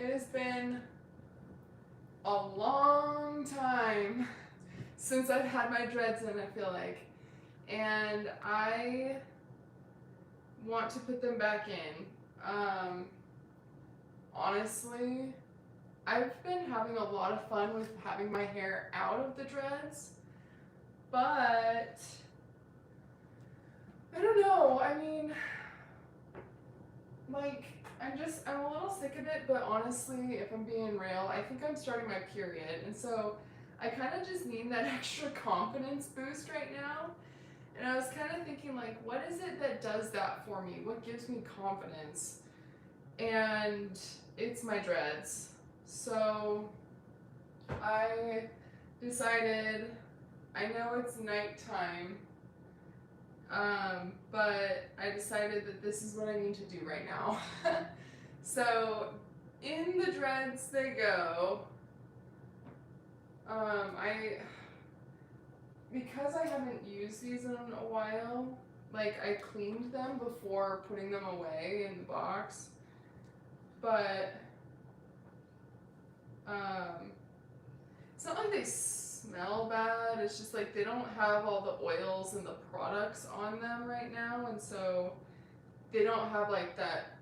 It has been a long time since I've had my dreads in, I feel like. And I want to put them back in. Honestly, I've been having a lot of fun with having my hair out of the dreads, but I don't know. I mean, like, I'm a little sick of it, but honestly, if I'm being real, I think I'm starting my period, and so I kind of just need that extra confidence boost right now. And I was kind of thinking, like, what is it that does that for me? What gives me confidence? And it's my dreads. So I decided, I know it's nighttime, but I decided that this is what I need to do right now. So in the dreads they go. Because I haven't used these in a while, like I cleaned them before putting them away in the box, but it's not like they smell bad, it's just like they don't have all the oils and the products on them right now, and so they don't have like that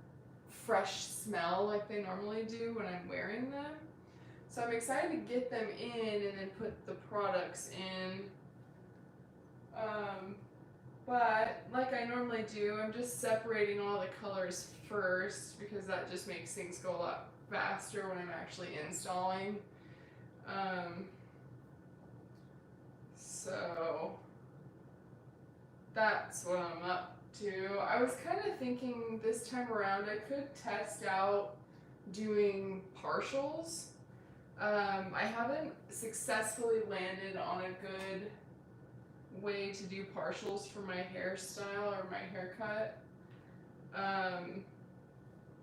fresh smell like they normally do when I'm wearing them. So I'm excited to get them in and then put the products in. But like I normally do, I'm just separating all the colors first because that just makes things go a lot faster when I'm actually installing. So that's what I'm up to. I was kind of thinking this time around I could test out doing partials. I haven't successfully landed on a good way to do partials for my hairstyle or my haircut.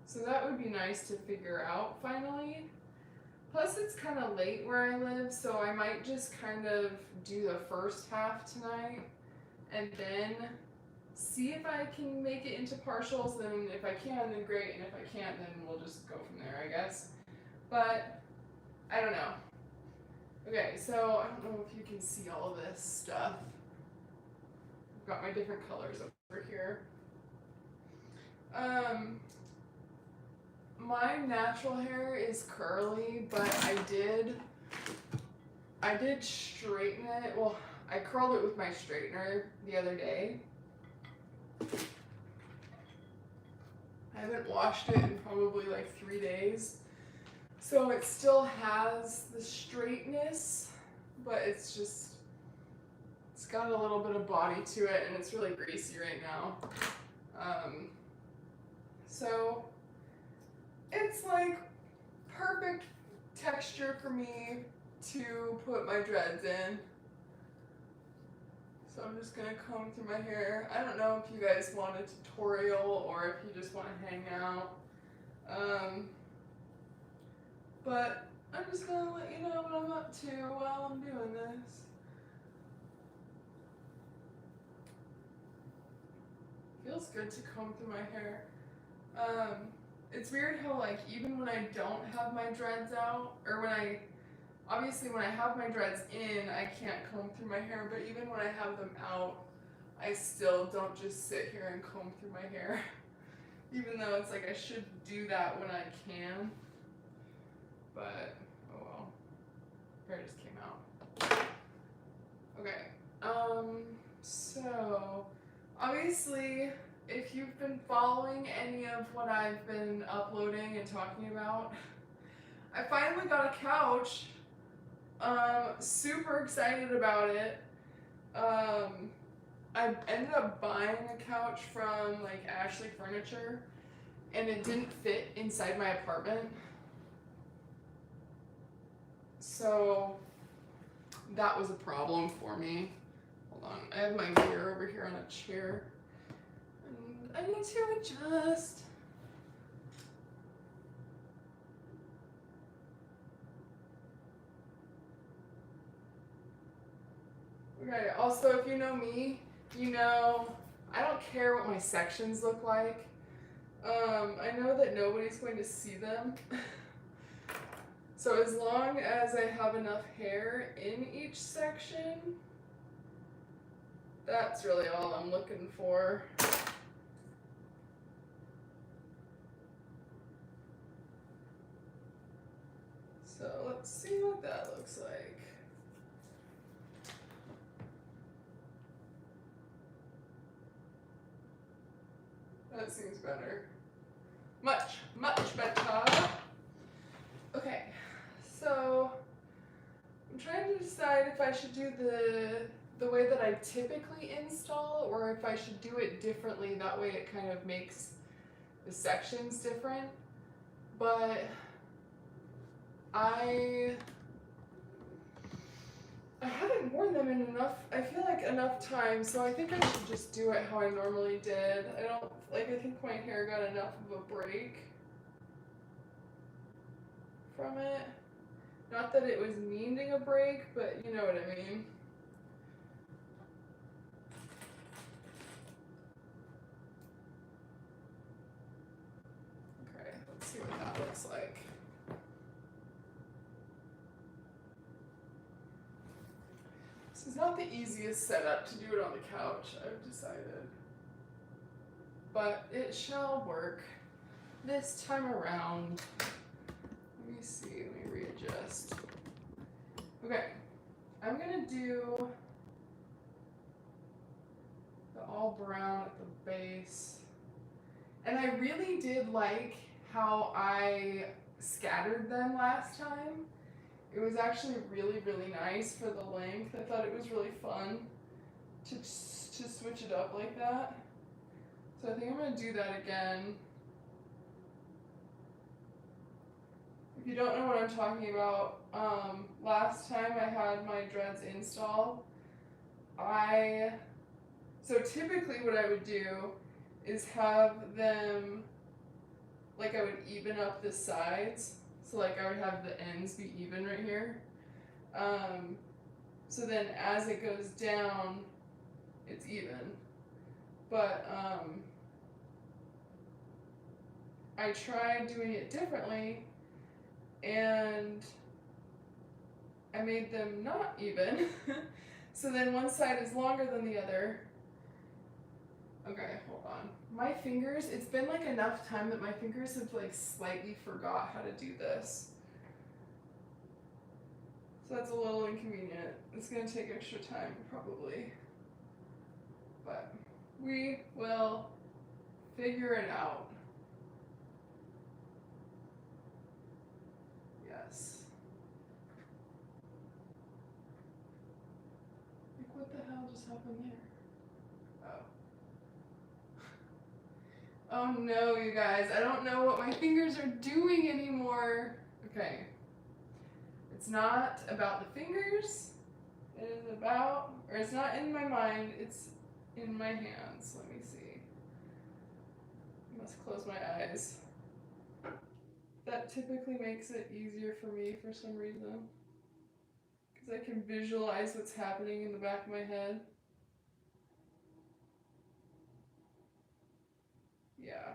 So that would be nice to figure out finally. Plus it's kind of late where I live, so I might just kind of do the first half tonight and then see if I can make it into partials, and if I can, then great, and if I can't, then we'll just go from there, I guess. But I don't know. Okay, so I don't know if you can see all of this stuff. I've got my different colors over here. My natural hair is curly, but I did straighten it. Well, I curled it with my straightener the other day. I haven't washed it in probably like 3 days. So it still has the straightness, but it's got a little bit of body to it, and it's really greasy right now. So it's like perfect texture for me to put my dreads in. So I'm just gonna comb through my hair. I don't know if you guys want a tutorial or if you just want to hang out. But I'm just gonna let you know what I'm up to while I'm doing this. Feels good to comb through my hair. It's weird how like even when I don't have my dreads out, or obviously when I have my dreads in, I can't comb through my hair, but even when I have them out, I still don't just sit here and comb through my hair. Even though it's like I should do that when I can. But, oh well. Hair just came out. Okay. So obviously, if you've been following any of what I've been uploading and talking about, I finally got a couch. Super excited about it. I ended up buying a couch from like Ashley Furniture, and it didn't fit inside my apartment. So that was a problem for me. Hold on, I have my mirror over here on a chair. And I need to adjust. Okay, also if you know me, you know I don't care what my sections look like. I know that nobody's going to see them. So as long as I have enough hair in each section, that's really all I'm looking for. So let's see what that looks like. That seems better. Much, much better. Okay, so I'm trying to decide if I should do the way that I typically install or if I should do it differently. That way it kind of makes the sections different. But I haven't worn them in I feel like enough time, so I think I should just do it how I normally did. I think my hair got enough of a break from it. Not that it was needing a break, but you know what I mean. Okay, let's see what that looks like. This is not the easiest setup to do it on the couch, I've decided. But it shall work this time around. Let me see, let me readjust. Okay, I'm gonna do the all brown at the base. And I really did like how I scattered them last time. It was actually really, really nice for the length. I thought it was really fun to switch it up like that. So I think I'm gonna do that again. If you don't know what I'm talking about, last time I had my dreads installed, so typically what I would do is have them, like I would even up the sides. So like I would have the ends be even right here. So then as it goes down, it's even. But I tried doing it differently and I made them not even. So then one side is longer than the other. Okay, hold on. My fingers, it's been like enough time that my fingers have like slightly forgot how to do this. So that's a little inconvenient. It's gonna take extra time probably. But we will figure it out. Yes. Like what the hell just happened there? Oh no, you guys, I don't know what my fingers are doing anymore. Okay. It's not about the fingers. It is about, or it's not in my mind, it's in my hands. Let me see. I must close my eyes. That typically makes it easier for me for some reason. Because I can visualize what's happening in the back of my head. Yeah.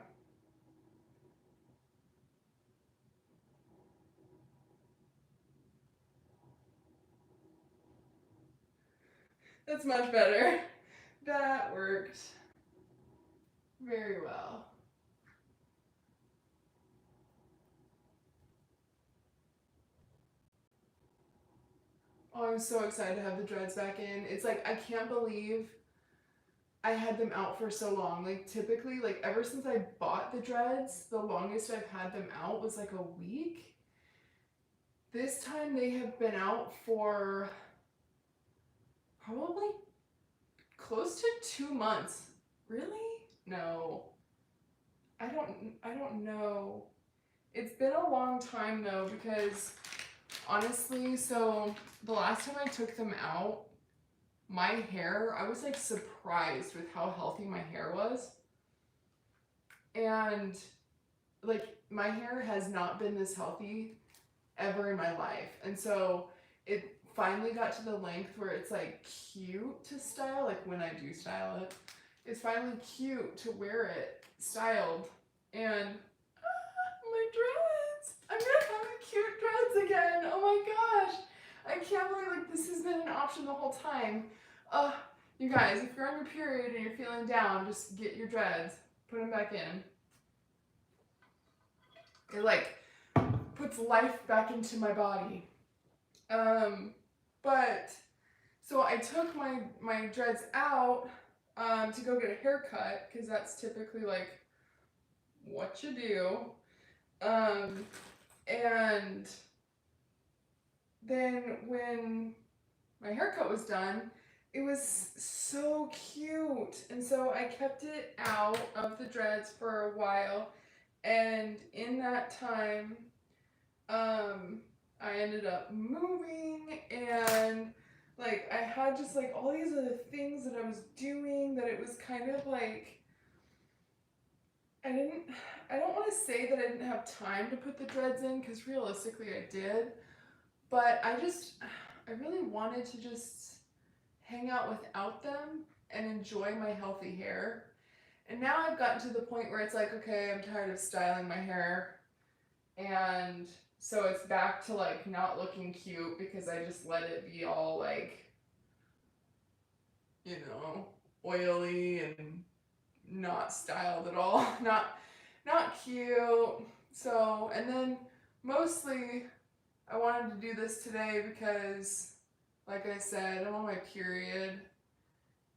That's much better. That worked very well. Oh, I'm so excited to have the dreads back in. It's like, I can't believe I had them out for so long. Like typically, like ever since I bought the dreads, the longest I've had them out was like a week. This time they have been out for probably close to 2 months. Really? No. I don't know. It's been a long time though, because honestly, so the last time I took them out, my hair, I was like surprised with how healthy my hair was. And like my hair has not been this healthy ever in my life. And so it finally got to the length where it's like cute to style, like when I do style it, it's finally cute to wear it styled. And my dreads! I'm gonna have the cute dreads can't believe like this has been an option the whole time. You guys, if you're on your period and you're feeling down, just get your dreads, put them back in. It like puts life back into my body. But so I took my dreads out to go get a haircut, because that's typically like what you do. And then when my haircut was done, it was so cute. And so I kept it out of the dreads for a while. And in that time, I ended up moving, and like I had just like all these other things that I was doing that it was kind of like, I don't want to say that I didn't have time to put the dreads in, because realistically I did, but I really wanted to just hang out without them and enjoy my healthy hair. And now I've gotten to the point where it's like, okay, I'm tired of styling my hair, and so it's back to like not looking cute because I just let it be all like, you know, oily and not styled at all. Not cute. So, and then mostly I wanted to do this today because, like I said, I'm on my period,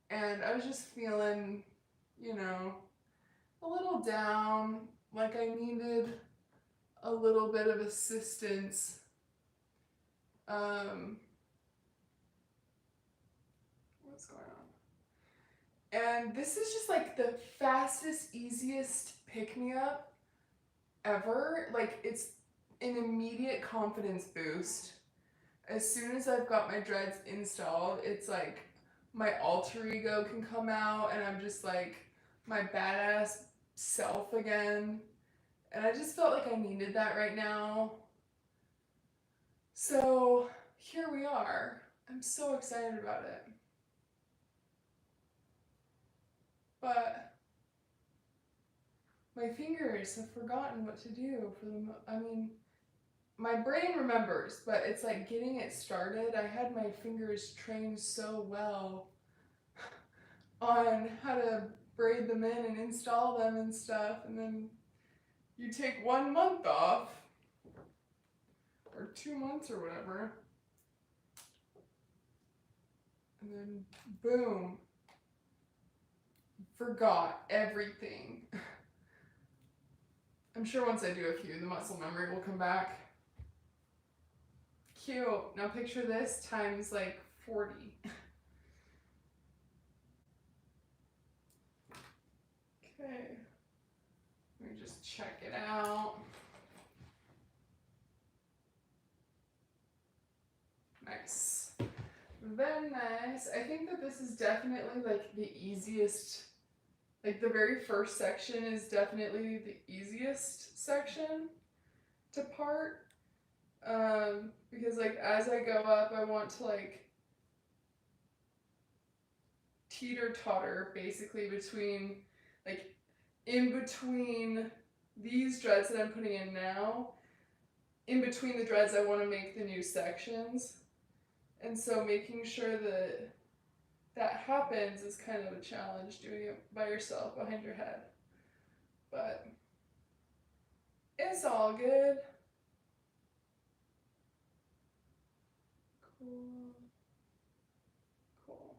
and I was just feeling, you know, a little down, like I needed a little bit of assistance. What's going on? And this is just like the fastest, easiest pick-me-up ever. Like, it's an immediate confidence boost. As soon as I've got my dreads installed, it's like my alter ego can come out, and I'm just like my badass self again. And I just felt like I needed that right now. So here we are. I'm so excited about it. But my fingers have forgotten what to do for them. I mean, my brain remembers, but it's like getting it started. I had my fingers trained so well on how to braid them in and install them and stuff, and then you take 1 month off, or 2 months or whatever, and then boom, forgot everything. I'm sure once I do a few, the muscle memory will come back. Cute. Now picture this times like 40. Okay. Let me just check it out. Nice. Very nice. I think that this is definitely like the easiest, like the very first section is definitely the easiest section to part. Because like as I go up, I want to like teeter-totter basically between, like in between these dreads that I'm putting in now, in between the dreads I want to make the new sections. And so making sure that that happens is kind of a challenge, doing it by yourself behind your head. But it's all good. Cool. Cool.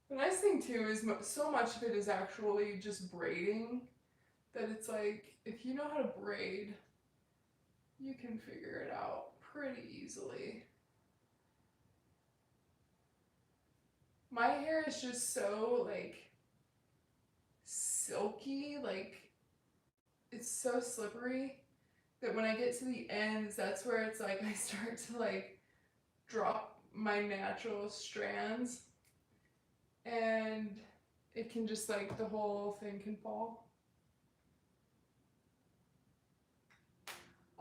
The nice thing too is so much of it is actually just braiding, that it's like, if you know how to braid, you can figure it out pretty easily. My hair is just so like silky, like it's so slippery that when I get to the ends, that's where it's like I start to like drop my natural strands, and it can just like, the whole thing can fall.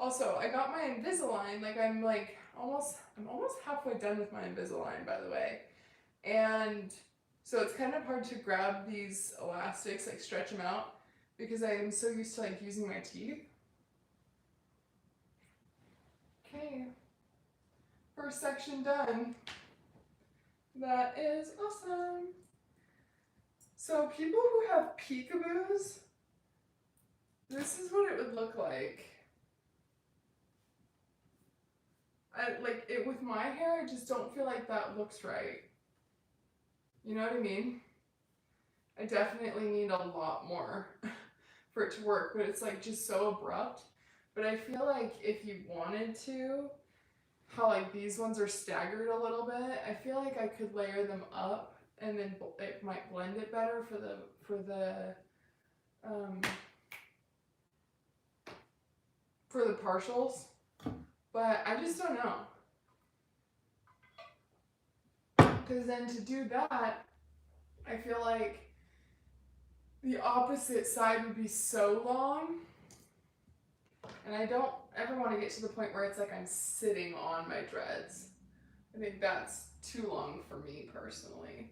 Also, I got my Invisalign, like I'm almost halfway done with my Invisalign, by the way. And so it's kind of hard to grab these elastics, like stretch them out, because I am so used to like using my teeth. Okay, first section done. That is awesome. So people who have peekaboos, this is what it would look like. Like it with my hair, I just don't feel like that looks right. You know what I mean? I definitely need a lot more for it to work, but it's like just so abrupt. But I feel like if you wanted to, how like these ones are staggered a little bit, I feel like I could layer them up and then it might blend it better for the partials. But I just don't know. Because then to do that, I feel like the opposite side would be so long. And I don't ever want to get to the point where it's like I'm sitting on my dreads. I think that's too long for me personally.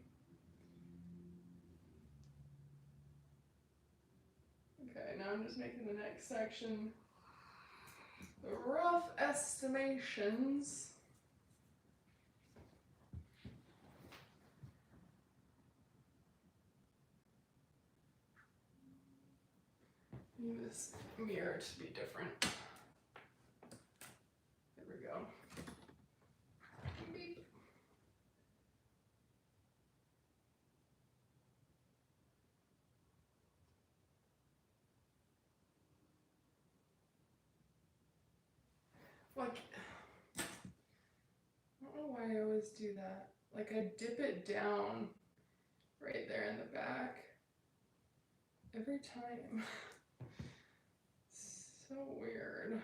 Okay, now I'm just making the next section. The rough estimations. Need this mirror to be different. There we go. Beep. Like, I don't know why I always do that. Like I dip it down right there in the back every time. So weird.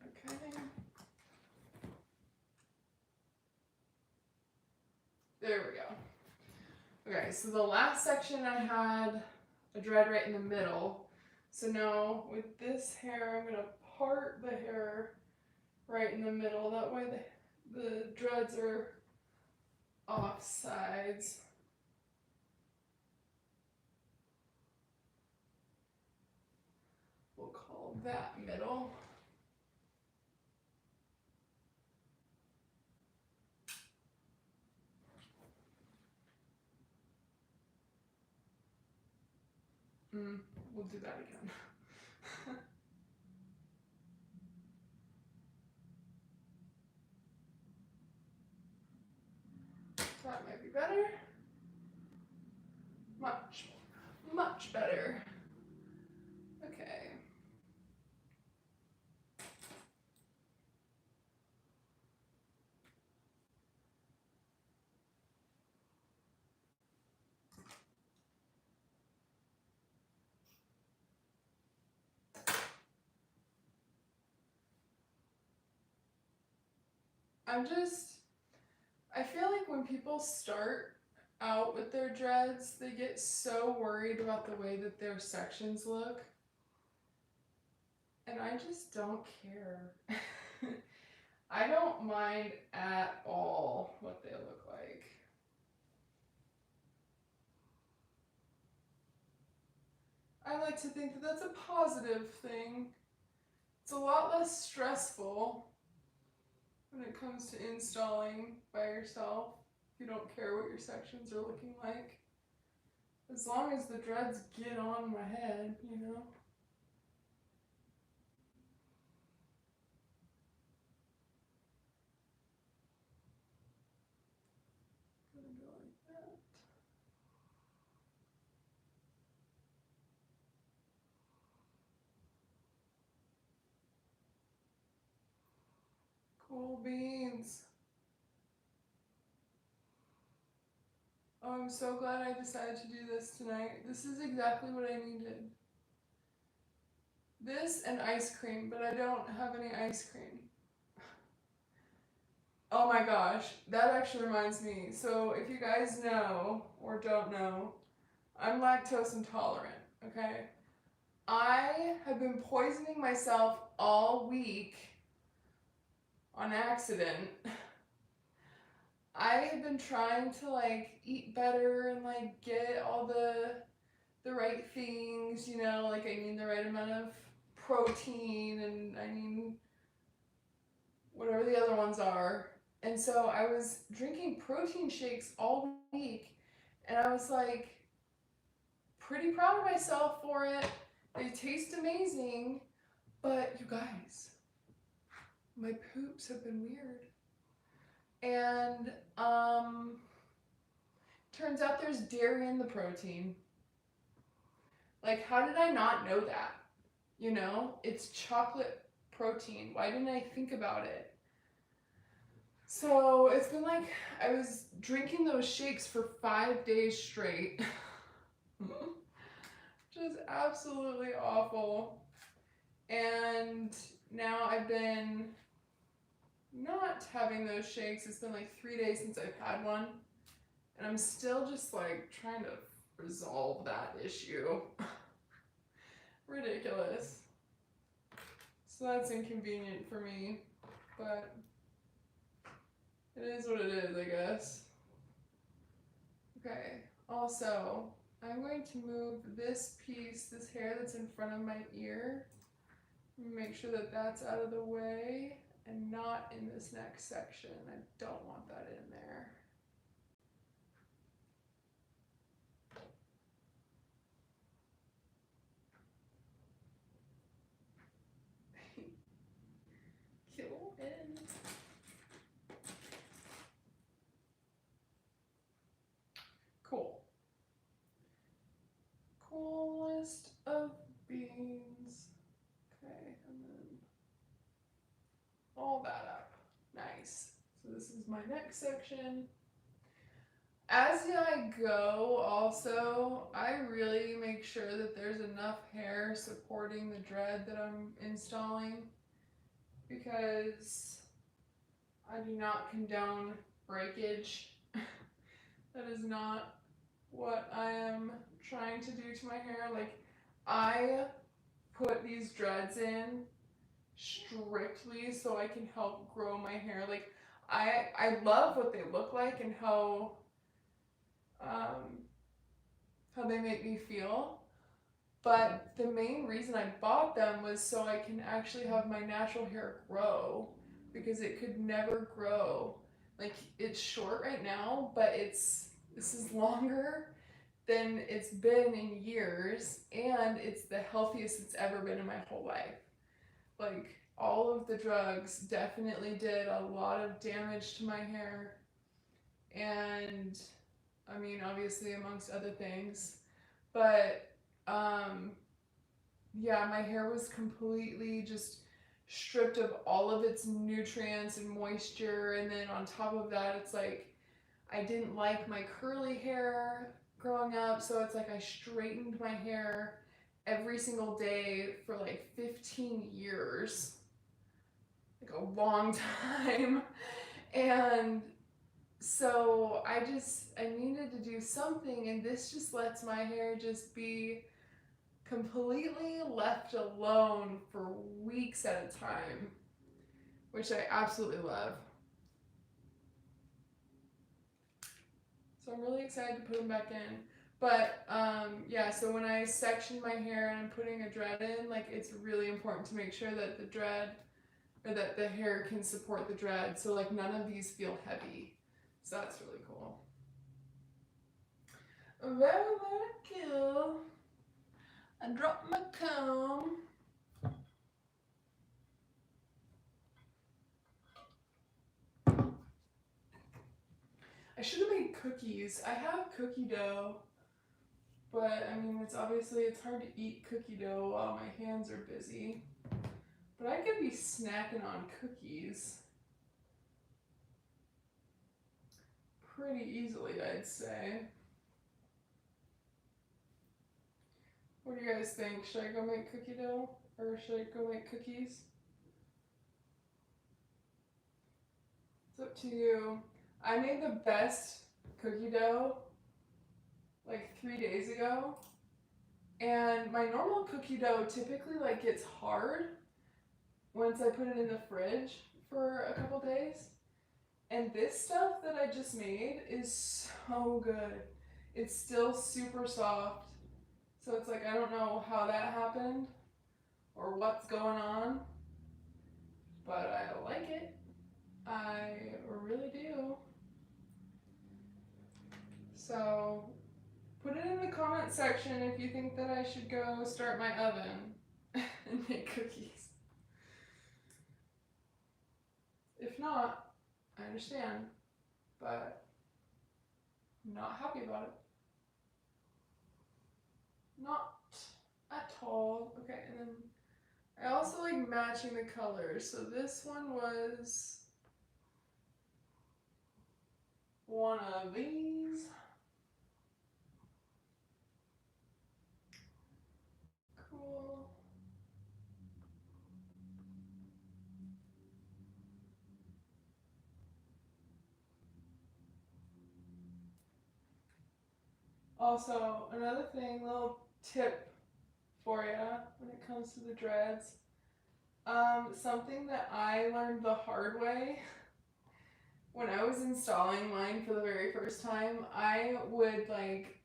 Okay. There we go. Okay, so the last section I had a dread right in the middle. So now with this hair, I'm going to part the hair right in the middle. That way the dreads are off sides. We'll call that middle. We'll do that again. That might be better. Much better. Okay. I feel like when people start out with their dreads, they get so worried about the way that their sections look. And I just don't care. I don't mind at all what they look like. I like to think that that's a positive thing. It's a lot less stressful when it comes to installing by yourself. If you don't care what your sections are looking like. As long as the dreads get on my head, you know. Gonna go like that. Cool beans. Oh, I'm so glad I decided to do this tonight. This is exactly what I needed. This and ice cream, but I don't have any ice cream. Oh my gosh, that actually reminds me. So if you guys know or don't know, I'm lactose intolerant, okay? I have been poisoning myself all week on accident. I have been trying to like eat better and like get all the right things, you know, like I need the right amount of protein and I need whatever the other ones are. And so I was drinking protein shakes all week and I was like pretty proud of myself for it. They taste amazing, but you guys, my poops have been weird. And turns out there's dairy in the protein. Like, how did I not know that? You know, it's chocolate protein. Why didn't I think about it? So it's been like I was drinking those shakes for 5 days straight. Just absolutely awful. And now I've been not having those shakes. It's been like 3 days since I've had one. And I'm still just like trying to resolve that issue. Ridiculous. So that's inconvenient for me, but it is what it is, I guess. Okay, also, I'm going to move this piece, this hair that's in front of my ear, make sure that that's out of the way and not in this next section. I don't want that in there. Kill in. Cool. Coolest of beans. Okay, and then all that up. Nice. So this is my next section. As I go, also, I really make sure that there's enough hair supporting the dread that I'm installing because I do not condone breakage. That is not what I am trying to do to my hair. Like, I put these dreads in strictly so I can help grow my hair. Like, I love what they look like and how they make me feel. But the main reason I bought them was so I can actually have my natural hair grow because it could never grow. Like, it's short right now, but this is longer than it's been in years, and it's the healthiest it's ever been in my whole life. Like, all of the drugs definitely did a lot of damage to my hair, and I mean, obviously, amongst other things, but yeah, my hair was completely just stripped of all of its nutrients and moisture, and then on top of that, it's like I didn't like my curly hair growing up, so it's like I straightened my hair every single day for like 15 years, like a long time. And so I needed to do something, and this just lets my hair just be completely left alone for weeks at a time, which I absolutely love. So I'm really excited to put them back in. But yeah, so when I section my hair and I'm putting a dread in, like, it's really important to make sure that the dread, or that the hair can support the dread. So like none of these feel heavy. So that's really cool. Very, very cool. I dropped my comb. I should have made cookies. I have cookie dough, but I mean, it's hard to eat cookie dough while my hands are busy. But I could be snacking on cookies pretty easily, I'd say. What do you guys think? Should I go make cookie dough, or should I go make cookies? It's up to you. I made the best cookie dough like 3 days ago, And my normal cookie dough typically like gets hard once I put it in the fridge for a couple days. And this stuff that I just made is so good. It's still super soft. So it's like, I don't know how that happened or what's going on, but I like it. I really do. So put it in the comment section if you think that I should go start my oven and make cookies. If not, I understand, but I'm not happy about it. Not at all. Okay, and then I also like matching the colors. So this one was one of these. Cool. Also, another thing, little tip for you when it comes to the dreads. Something that I learned the hard way when I was installing mine for the very first time, I would like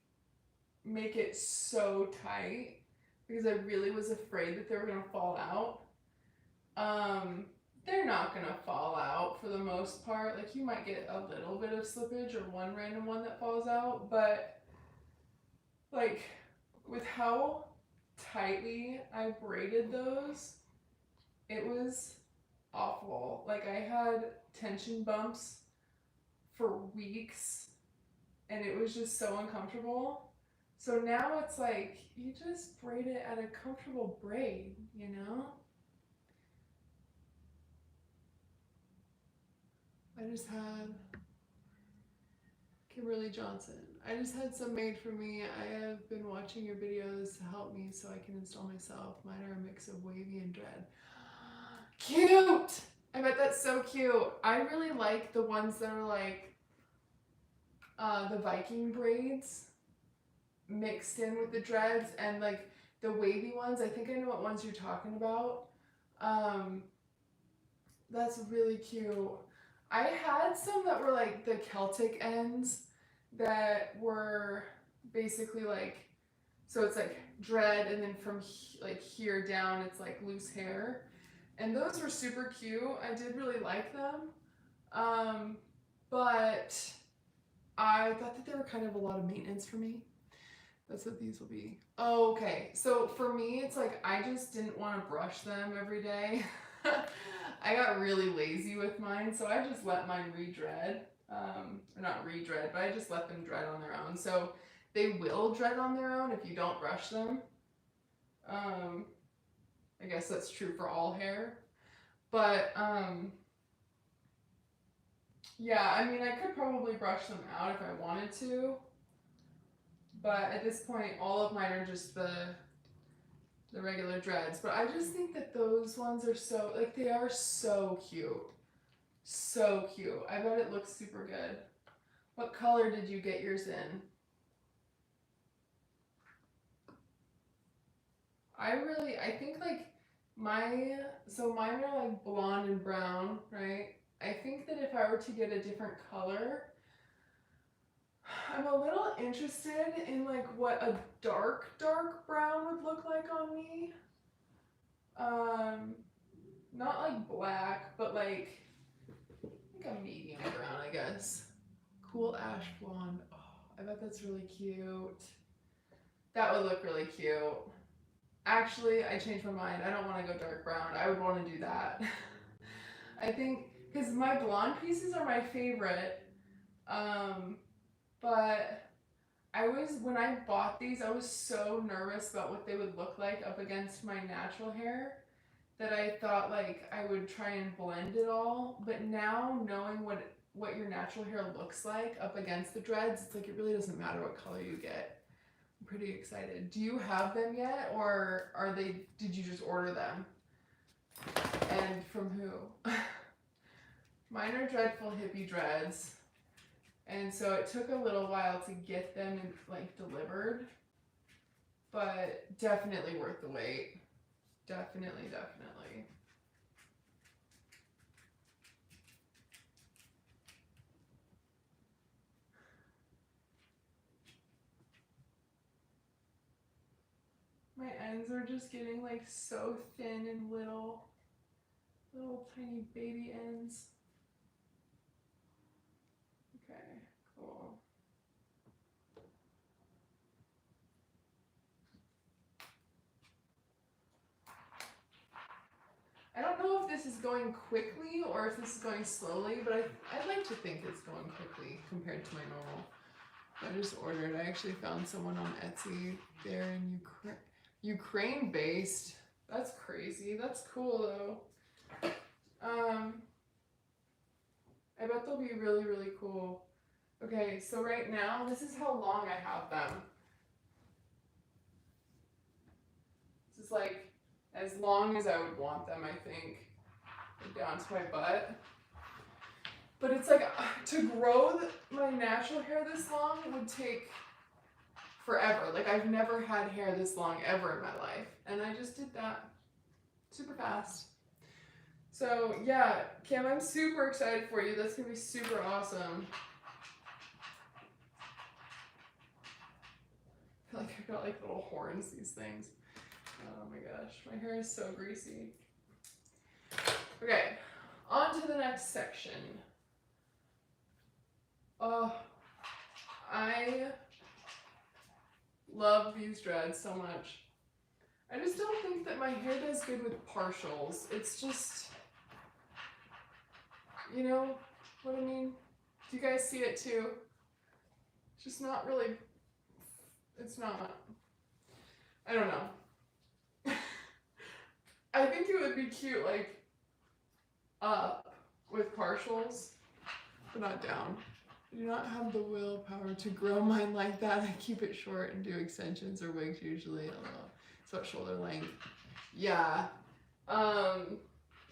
make it so tight because I really was afraid that they were gonna fall out. They're not gonna fall out for the most part. Like you might get a little bit of slippage or one random one that falls out, but like with how tightly I braided those, it was awful. Like I had tension bumps for weeks and it was just so uncomfortable. So now it's like you just braid it at a comfortable braid, you know? I just had Kimberly Johnson. I just had some made for me. I have been watching your videos to help me so I can install myself. Mine are a mix of wavy and dread. Cute! I bet that's so cute. I really like the ones that are like the Viking braids mixed in with the dreads, and like the wavy ones. I think I know what ones you're talking about. That's really cute. I had some that were like the Celtic ends that were basically like, so it's like dread and then from like here down it's like loose hair, and those were super cute. I did really like them, but I thought that they were kind of a lot of maintenance for me. That's what these will be. Oh, okay. So for me, it's like I just didn't want to brush them every day. I got really lazy with mine, so I just let mine re-dread. Or not re-dread, but I just let them dread on their own. So they will dread on their own if you don't brush them. I guess that's true for all hair. But yeah, I mean, I could probably brush them out if I wanted to. But at this point, all of mine are just the regular dreads. But I just think that those ones are so, like, they are so cute. So cute. I bet it looks super good. What color did you get yours in? I think like mine are like blonde and brown, right? I think that if I were to get a different color, I'm a little interested in like what a dark brown would look like on me. Not like black, but like a medium brown, I guess. Cool ash blonde. Oh, I bet that's really cute. That would look really cute. Actually, I changed my mind. I don't want to go dark brown. I would want to do that. I think, because my blonde pieces are my favorite. But when I bought these, I was so nervous about what they would look like up against my natural hair that I thought like I would try and blend it all. But now knowing what your natural hair looks like up against the dreads, it's like it really doesn't matter what color you get. I'm pretty excited. Do you have them yet, or did you just order them? And from who? Mine are Dreadful Hippie Dreads. And so it took a little while to get them like delivered. but definitely worth the wait. Definitely, definitely. My ends are just getting like so thin and little tiny baby ends. Okay, cool. I don't know if this is going quickly or if this is going slowly, but I'd like to think it's going quickly compared to my normal. I just ordered. I actually found someone on Etsy. They're in Ukraine based. That's crazy. That's cool though. I bet they'll be really, really cool. Okay, so right now, this is how long I have them. This is like as long as I would want them, I think. Down to my butt. But it's like, to grow my natural hair this long would take forever. Like, I've never had hair this long ever in my life. And I just did that super fast. So, yeah, Cam, I'm super excited for you. That's going to be super awesome. I feel like I've got like little horns, these things. Oh my gosh, my hair is so greasy. Okay, on to the next section. Oh, I love these dreads so much. I just don't think that my hair does good with partials. It's just, you know what I mean? Do you guys see it too? It's just not really, it's not. I don't know. I think it would be cute, like, up with partials, but not down. I do not have the willpower to grow mine like that. I keep it short and do extensions or wigs usually, although it's about shoulder length. Yeah.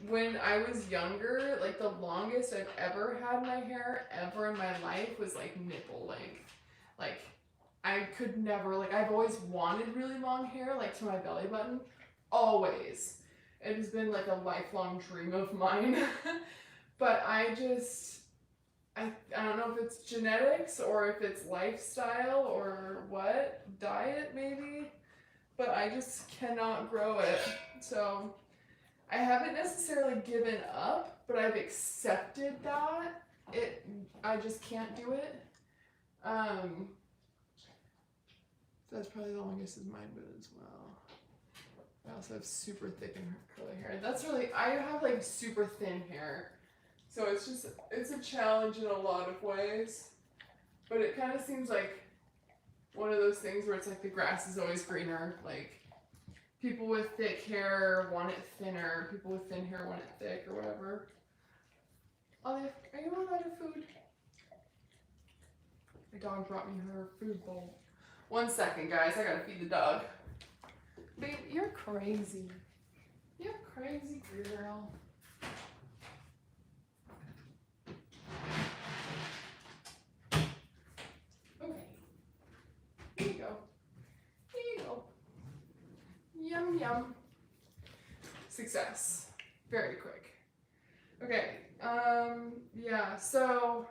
When I was younger, like the longest I've ever had my hair ever in my life was like nipple length. Like I could never, like I've always wanted really long hair, like to my belly button, always. It has been like a lifelong dream of mine. But I don't know if it's genetics or if it's lifestyle or what, diet maybe, but I just cannot grow it. So I haven't necessarily given up, but I've accepted that I just can't do it. So that's probably the longest is mine, but as well. I also have super thick and curly hair. That's really, I have like super thin hair. So it's a challenge in a lot of ways. But it kind of seems like one of those things where it's like the grass is always greener. Like people with thick hair want it thinner. People with thin hair want it thick or whatever. Olive, are you all out of food? My dog brought me her food bowl. 1 second, guys. I gotta feed the dog. Babe, you're crazy. You're crazy, girl. Okay. Here you go. Here you go. Yum, yum. Success. Very quick. Okay. Yeah, so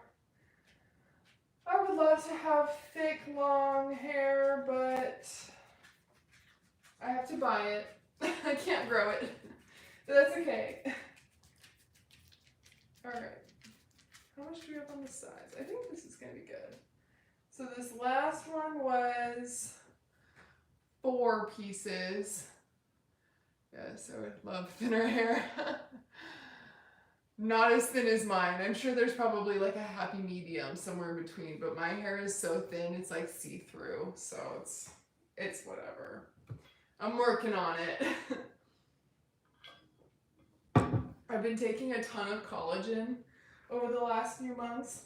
I would love to have thick, long hair, but I have to buy it. I can't grow it. But that's okay. Alright. How much do we have on the sides? I think this is going to be good. So this last one was 4 pieces. Yes, I would love thinner hair. Not as thin as mine. I'm sure there's probably like a happy medium somewhere in between, but my hair is so thin it's like see-through, so it's whatever. I'm working on it. I've been taking a ton of collagen over the last few months,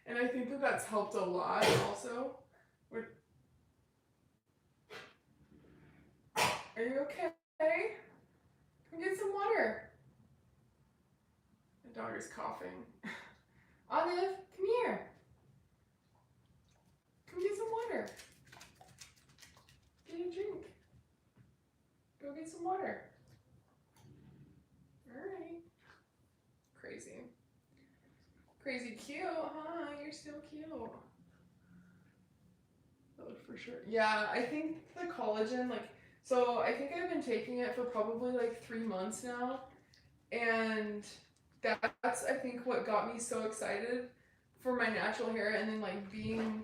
and I think that that's helped a lot also. Are you okay? Come get some water. My dog is coughing. Olive, come here. Come get some water. some water. Alright. Crazy. Crazy cute, huh? You're so cute. Oh, for sure. Yeah, I think the collagen, like, so I think I've been taking it for probably like 3 months now. And that's, I think, what got me so excited for my natural hair. And then, like, being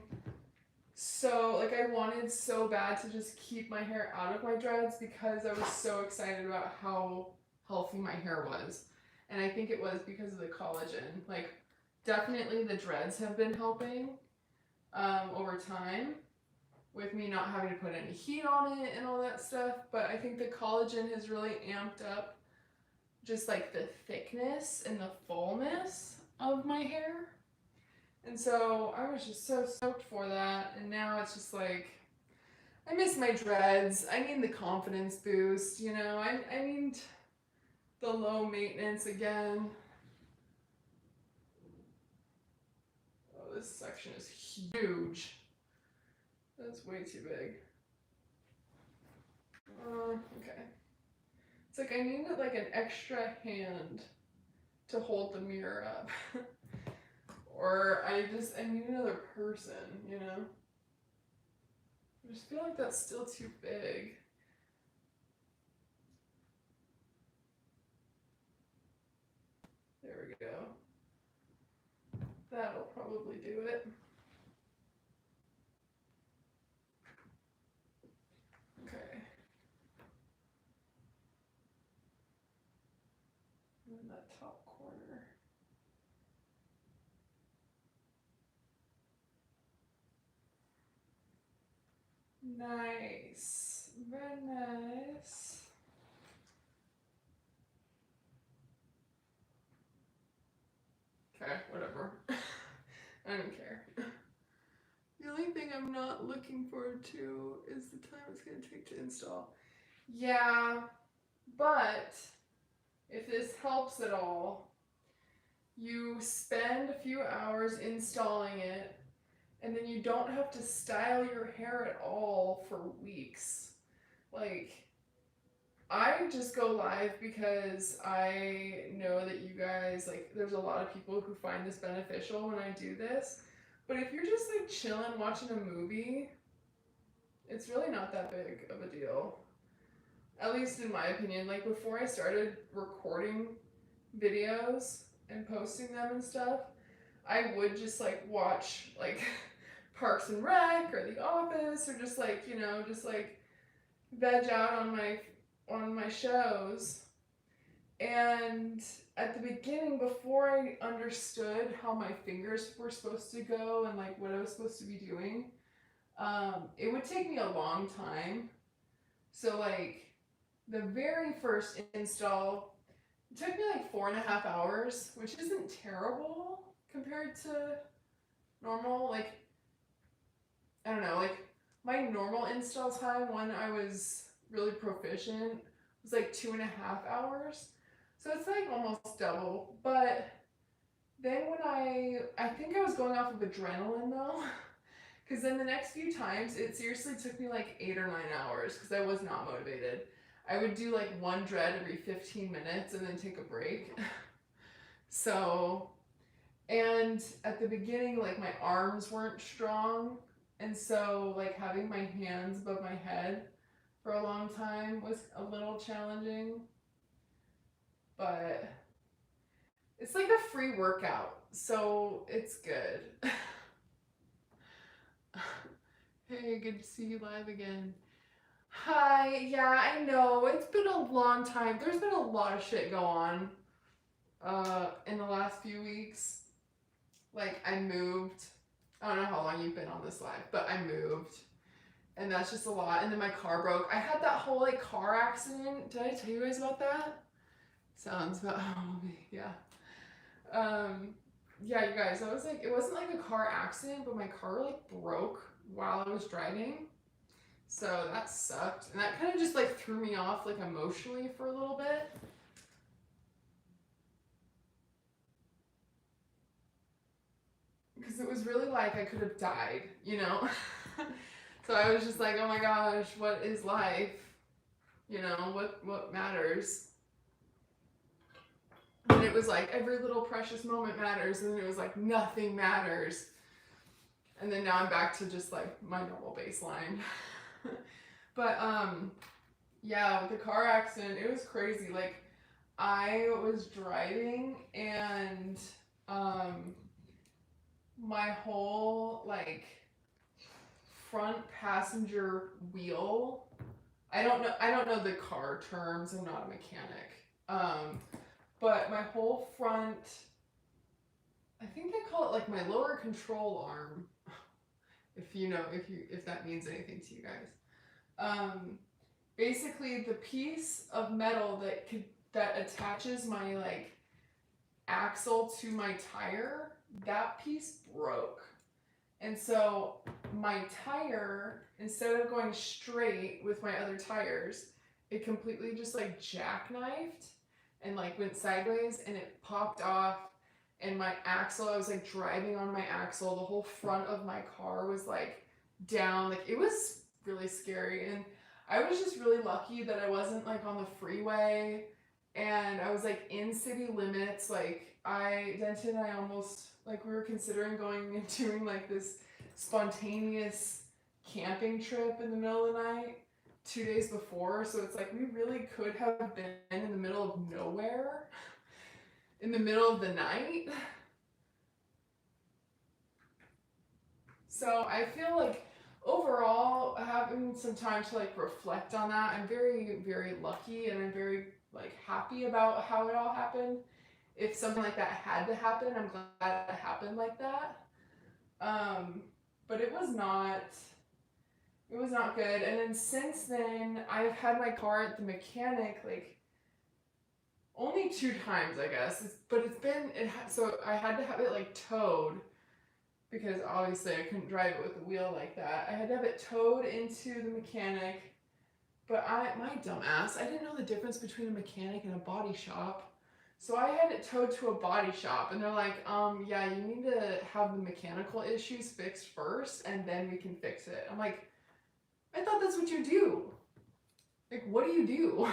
so, like, I wanted so bad to just keep my hair out of my dreads because I was so excited about how healthy my hair was. And I think it was because of the collagen. Like, definitely the dreads have been helping over time with me not having to put any heat on it and all that stuff. But I think the collagen has really amped up just like the thickness and the fullness of my hair. And so I was just so stoked for that. And now it's just like, I miss my dreads. I need the confidence boost, you know. I need the low maintenance again. Oh, this section is huge. That's way too big. Okay. It's like I need like an extra hand to hold the mirror up. Or I need another person, you know? I just feel like that's still too big. There we go. That'll probably do it. Okay. In that top corner. Nice. Very nice. Okay, whatever. I don't care. The only thing I'm not looking forward to is the time it's going to take to install. Yeah, but if this helps at all, you spend a few hours installing it, and then you don't have to style your hair at all for weeks. Like, I just go live because I know that you guys, like, there's a lot of people who find this beneficial when I do this. But if you're just like chilling watching a movie, it's really not that big of a deal. At least in my opinion. Like, before I started recording videos and posting them and stuff, I would just like watch like Parks and Rec or The Office, or just like, you know, just like veg out on my shows. And at the beginning, before I understood how my fingers were supposed to go and like what I was supposed to be doing, it would take me a long time. So like the very first install, it took me like 4.5 hours, which isn't terrible compared to normal. Like, I don't know, like my normal install time when I was really proficient was like 2.5 hours. So it's like almost double. But then when I think I was going off of adrenaline though, because then the next few times it seriously took me like 8 or 9 hours because I was not motivated. I would do like one dread every 15 minutes and then take a break. So, and at the beginning, like my arms weren't strong. And so like having my hands above my head for a long time was a little challenging. But it's like a free workout, so it's good. Hey, good to see you live again. Hi, yeah, I know, it's been a long time. There's been a lot of shit go on in the last few weeks. Like, I moved. I don't know how long you've been on this live, but I moved. And that's just a lot. And then my car broke. I had that whole like car accident. Did I tell you guys about that? Sounds about, yeah. Yeah, you guys, I was like, it wasn't like a car accident, but my car like broke while I was driving. So that sucked. And that kind of just like threw me off like emotionally for a little bit. Because it was really like I could have died, you know? So I was just like, oh my gosh, what is life? You know, what matters? And it was like every little precious moment matters, and then it was like nothing matters. And then now I'm back to just like my normal baseline. But yeah, with the car accident, it was crazy. Like I was driving and my whole like front passenger wheel, I don't know the car terms, I'm not a mechanic. But my whole front, I think they call it like my lower control arm, if that means anything to you guys. Basically the piece of metal that attaches my like axle to my tire, that piece broke. And so my tire, instead of going straight with my other tires, it completely just like jackknifed and like went sideways, and it popped off. And my axle, I was like driving on my axle, the whole front of my car was like down. Like it was really scary. And I was just really lucky that I wasn't like on the freeway, and I was like in city limits. Like Denton and I almost, like we were considering going and doing like this spontaneous camping trip in the middle of the night 2 days before. So it's like we really could have been in the middle of nowhere in the middle of the night. So I feel like overall having some time to like reflect on that, I'm very, very lucky, and I'm very like happy about how it all happened. If something like that had to happen, I'm glad it happened like that. But it was not good. And then since then, I've had my car at the mechanic like only 2 times, I guess. So I had to have it like towed, because obviously I couldn't drive it with a wheel like that. I had to have it towed into the mechanic. But my dumb ass, I didn't know the difference between a mechanic and a body shop. So I had it towed to a body shop, and they're like, yeah, you need to have the mechanical issues fixed first, and then we can fix it. I'm like, I thought that's what you do. Like, what do you do?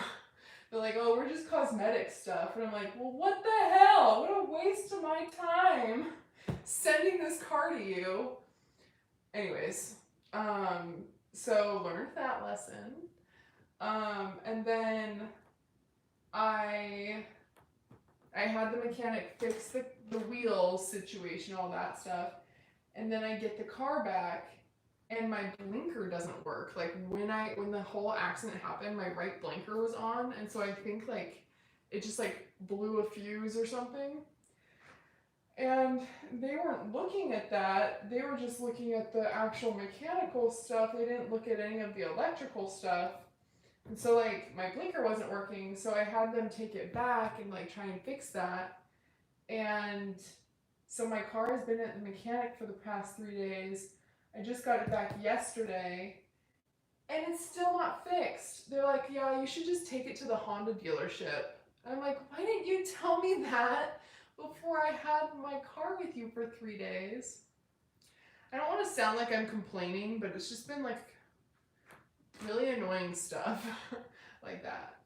They're like, oh, we're just cosmetic stuff. And I'm like, well, what the hell? What a waste of my time sending this car to you. Anyways, so learned that lesson. And then I had the mechanic fix the wheel situation, all that stuff. And then I get the car back, and my blinker doesn't work. Like when the whole accident happened, my right blinker was on, and so I think like it just like blew a fuse or something. And they weren't looking at that. They were just looking at the actual mechanical stuff. They didn't look at any of the electrical stuff. And so like my blinker wasn't working, so I had them take it back and like try and fix that. And so my car has been at the mechanic for the past 3 days. I just got it back yesterday, and it's still not fixed. They're like, yeah, you should just take it to the Honda dealership. And I'm like, why didn't you tell me that before I had my car with you for 3 days? I don't want to sound like I'm complaining, but it's just been like really annoying stuff like that.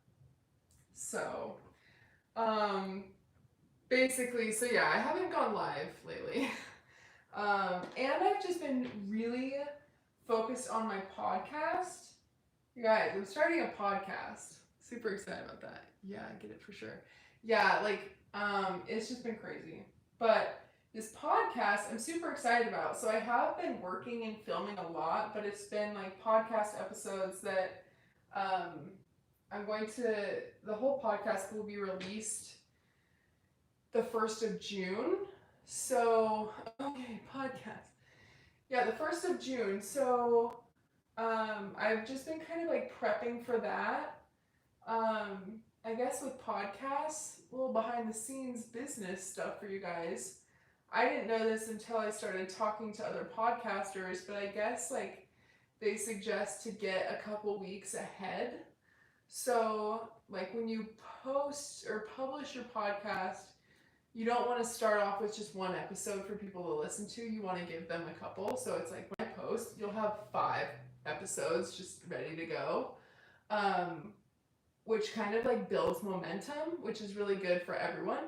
So, basically, so yeah, I haven't gone live lately. And I've just been really focused on my podcast. You guys, I'm starting a podcast. Super excited about that. Yeah, I get it for sure. Yeah, like, it's just been crazy. But this podcast I'm super excited about. So I have been working and filming a lot, but it's been like podcast episodes that the whole podcast will be released the 1st of June. So, okay, podcast. Yeah, the 1st of June. So, I've just been kind of like prepping for that. I guess with podcasts, a little behind the scenes business stuff for you guys. I didn't know this until I started talking to other podcasters, but I guess like they suggest to get a couple weeks ahead. So, like when you post or publish your podcast, you don't want to start off with just one episode for people to listen to. You want to give them a couple. So it's like when I post, you'll have 5 episodes just ready to go. which kind of like builds momentum, which is really good for everyone.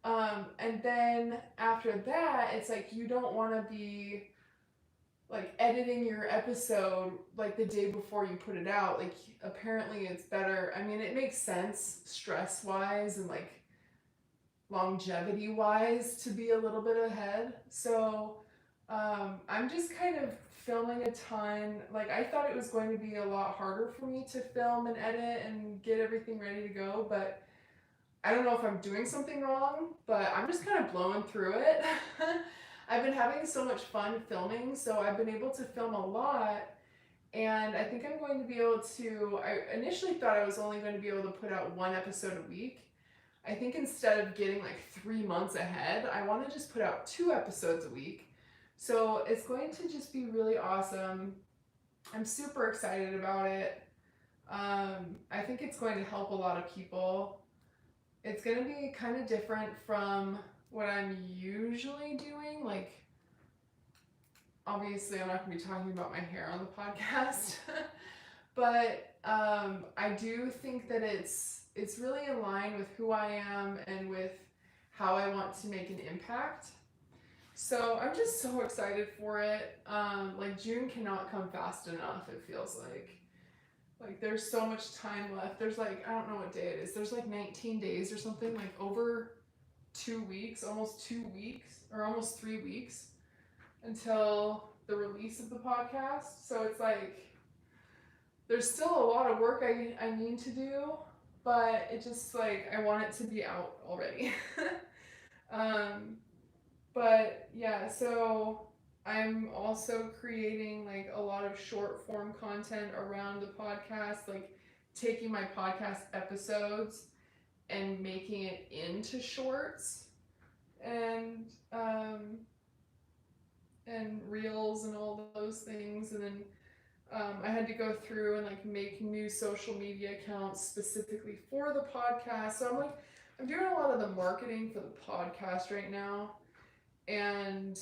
And then after that, it's like you don't want to be like editing your episode like the day before you put it out. Like apparently it's better. I mean, it makes sense stress wise and like longevity wise to be a little bit ahead. So I'm just kind of filming a ton. Like I thought it was going to be a lot harder for me to film and edit and get everything ready to go, but I don't know if I'm doing something wrong, but I'm just kind of blowing through it. I've been having so much fun filming, so I've been able to film a lot, and I think I'm going to be able to. I initially thought I was only going to be able to put out one episode a week. I think instead of getting like 3 months ahead, I want to just put out 2 episodes a week. So it's going to just be really awesome. I'm super excited about it. I think it's going to help a lot of people. It's going to be kind of different from what I'm usually doing. Like, obviously, I'm not going to be talking about my hair on the podcast, but I do think that it's really in line with who I am and with how I want to make an impact. So I'm just so excited for it. Like June cannot come fast enough, it feels like. Like there's so much time left. There's like, I don't know what day it is. There's like 19 days or something, like over 2 weeks, almost 2 weeks, or almost 3 weeks until the release of the podcast. So it's like, there's still a lot of work I need to do, but it just like, I want it to be out already. But yeah, so I'm also creating like a lot of short form content around the podcast, like taking my podcast episodes and making it into shorts and reels and all those things. And then I had to go through and like make new social media accounts specifically for the podcast. So I'm doing a lot of the marketing for the podcast right now. And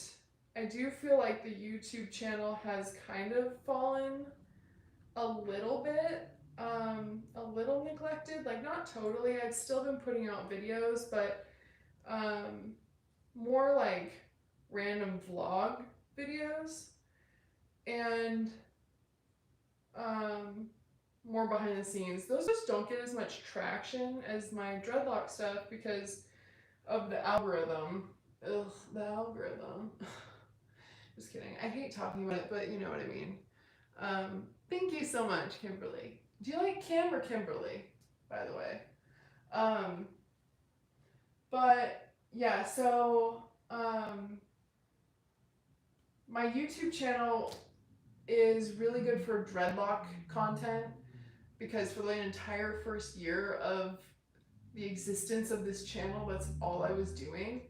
I do feel like the YouTube channel has kind of fallen a little bit, a little neglected. Like not totally. I've still been putting out videos, but more like random vlog videos and more behind the scenes. Those just don't get as much traction as my dreadlock stuff because of the algorithm. Ugh, the algorithm. Just kidding. I hate talking about it, but you know what I mean. Thank you so much, Kimberly. Do you like Kim or Kimberly, by the way? But yeah, so my YouTube channel is really good for dreadlock content because for the entire first year of the existence of this channel, that's all I was doing.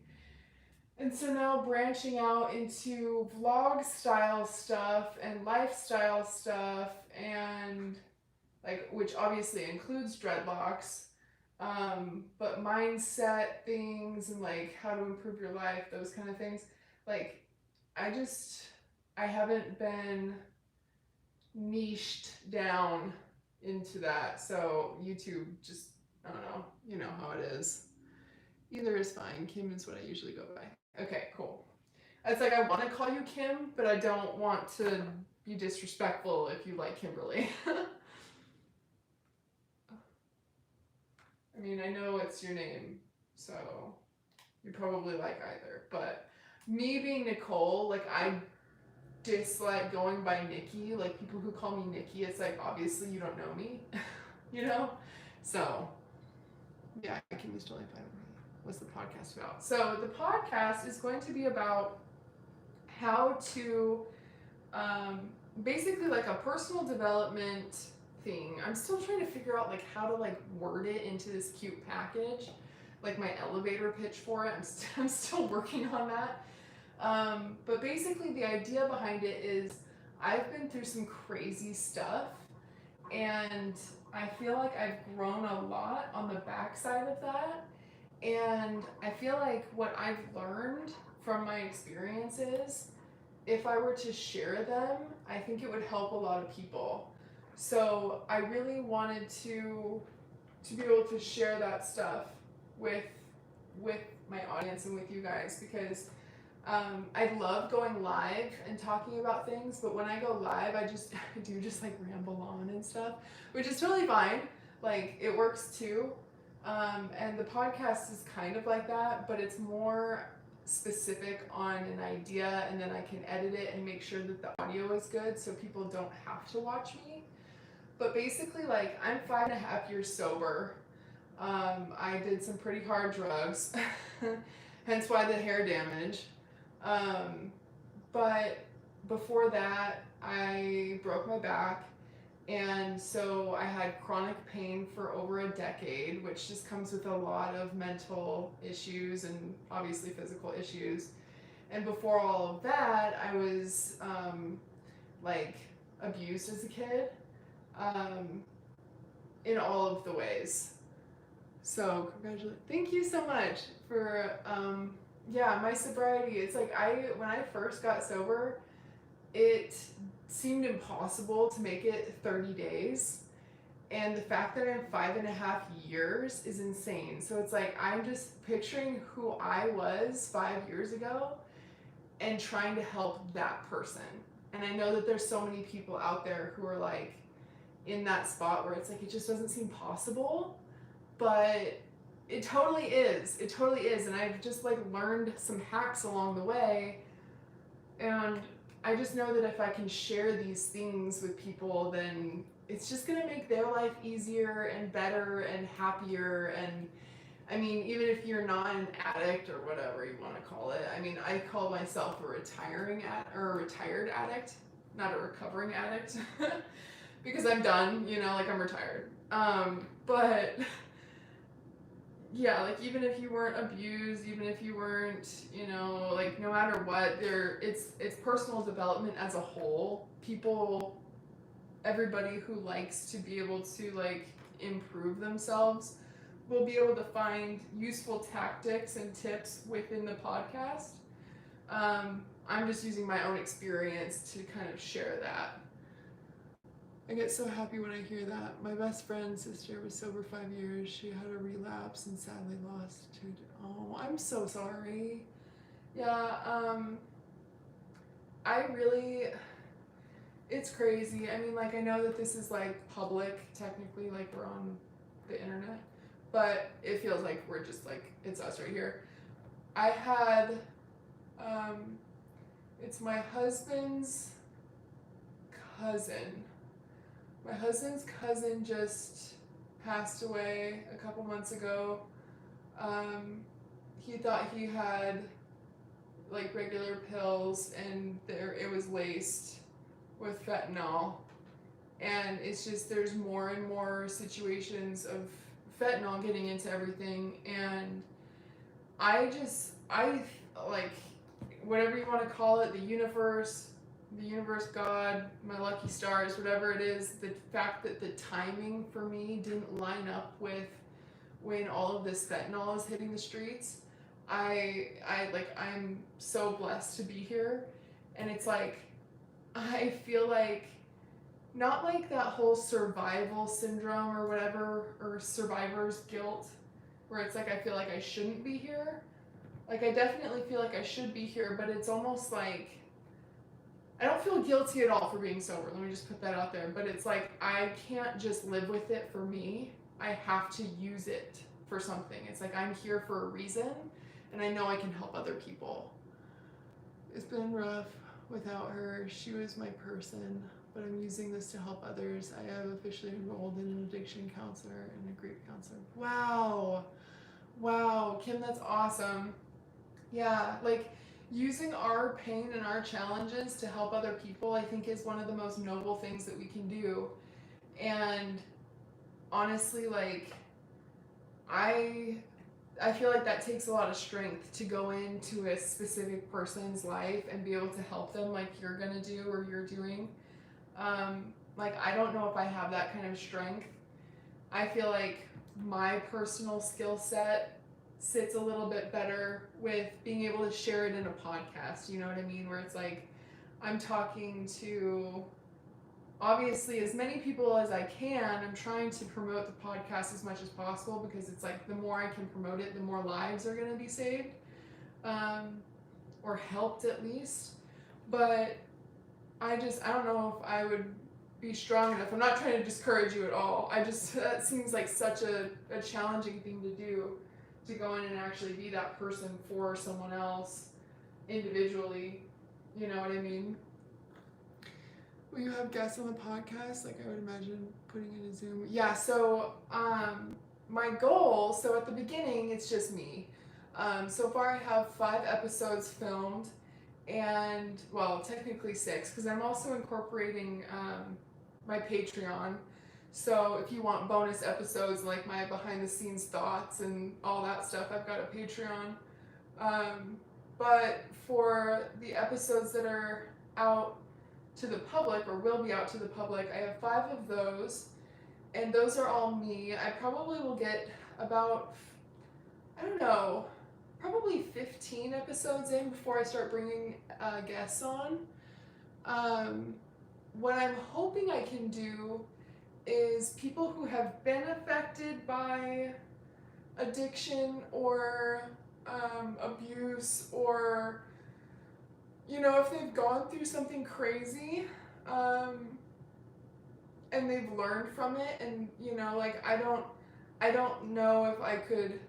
And so now branching out into vlog style stuff and lifestyle stuff and like, which obviously includes dreadlocks, but mindset things and like how to improve your life, those kind of things. Like I haven't been niched down into that. So YouTube just, I don't know, you know how it is. Either is fine. Kim is what I usually go by. Okay, cool. It's like I want to call you Kim, but I don't want to be disrespectful if you like Kimberly. I mean, I know it's your name, so you probably like either. But me being Nicole, like I dislike going by Nikki. Like people who call me Nikki, it's like obviously you don't know me, you know? So yeah, Kim is totally fine with me. What's the podcast about? So the podcast is going to be about how to basically like a personal development thing. I'm still trying to figure out like how to like word it into this cute package, like my elevator pitch for it. I'm still working on that. But basically the idea behind it is I've been through some crazy stuff and I feel like I've grown a lot on the backside of that. And I feel like what I've learned from my experiences, if I were to share them, I think it would help a lot of people. So I really wanted to to be able to share that stuff with my audience and with you guys, because I love going live and talking about things, but when I go live, I do just like ramble on and stuff, which is totally fine. Like, it works too. And the podcast is kind of like that, but it's more specific on an idea, and then I can edit it and make sure that the audio is good so people don't have to watch me. But basically, like, I'm 5.5 years sober. I did some pretty hard drugs, hence why the hair damage. But before that, I broke my back, and so I had chronic pain for over a decade, which just comes with a lot of mental issues and obviously physical issues. And before all of that, I was like abused as a kid, in all of the ways. So congratulations. Thank you so much for my sobriety. It's like when I first got sober, it seemed impossible to make it 30 days. And the fact that I'm 5.5 years is insane. So it's like, I'm just picturing who I was 5 years ago and trying to help that person. And I know that there's so many people out there who are like in that spot where it's like, it just doesn't seem possible, but it totally is. It totally is. And I've just like learned some hacks along the way. And I just know that if I can share these things with people, then it's just going to make their life easier and better and happier. And I mean, even if you're not an addict or whatever you want to call it, I mean, I call myself a retired addict, not a recovering addict, because I'm done, like I'm retired. But yeah, like, even if you weren't abused, even if you weren't, like, no matter what, it's personal development as a whole. Everybody who likes to be able to, like, improve themselves will be able to find useful tactics and tips within the podcast. I'm just using my own experience to kind of share that. I get so happy when I hear that. My best friend's sister was sober 5 years. She had a relapse and sadly lost 2. Oh, I'm so sorry. Yeah, it's crazy. I mean, like, I know that this is like public, technically, like we're on the internet, but it feels like we're just like, it's us right here. I had, it's my husband's cousin. My husband's cousin just passed away a couple months ago. He thought he had like regular pills, and it was laced with fentanyl. And it's just, there's more and more situations of fentanyl getting into everything. And I like, whatever you want to call it, the universe, God, my lucky stars, whatever it is, the fact that the timing for me didn't line up with when all of this fentanyl is hitting the streets. I'm so blessed to be here. And it's like, I feel like, not like that whole survival syndrome or whatever, or survivor's guilt, where it's like I feel like I shouldn't be here. Like, I definitely feel like I should be here, but it's almost like, I don't feel guilty at all for being sober. Let me just put that out there. But it's like, I can't just live with it for me. I have to use it for something. It's like, I'm here for a reason, and I know I can help other people. It's been rough without her. She was my person, but I'm using this to help others. I have officially enrolled in an addiction counselor and a grief counselor. Wow, Kim, that's awesome. Yeah, like, using our pain and our challenges to help other people, I think, is one of the most noble things that we can do. And honestly, like, I feel like that takes a lot of strength to go into a specific person's life and be able to help them like you're gonna do or you're doing. Like, I don't know if I have that kind of strength. I feel like my personal skill set sits a little bit better with being able to share it in a podcast, you know what I mean? Where it's like, I'm talking to obviously, as many people as I can, I'm trying to promote the podcast as much as possible, because it's like the more I can promote it, the more lives are going to be saved, or helped at least. But I don't know if I would be strong enough. I'm not trying to discourage you at all. That seems like such a challenging thing to do, to go in and actually be that person for someone else individually. You know what I mean? Will you have guests on the podcast? Like, I would imagine putting in a Zoom. Yeah, so my goal, so at the beginning, it's just me. So far I have 5 episodes filmed, and, well, technically 6, because I'm also incorporating my Patreon. So if you want bonus episodes, like my behind the scenes thoughts and all that stuff, I've got a Patreon. But for the episodes that are out to the public, or will be out to the public, I have 5 of those, and those are all me. I probably will get about, I don't know, probably 15 episodes in before I start bringing guests on. What I'm hoping I can do is people who have been affected by addiction or abuse, or, you know, if they've gone through something crazy, and they've learned from it, and, you know, like, I don't know if I could,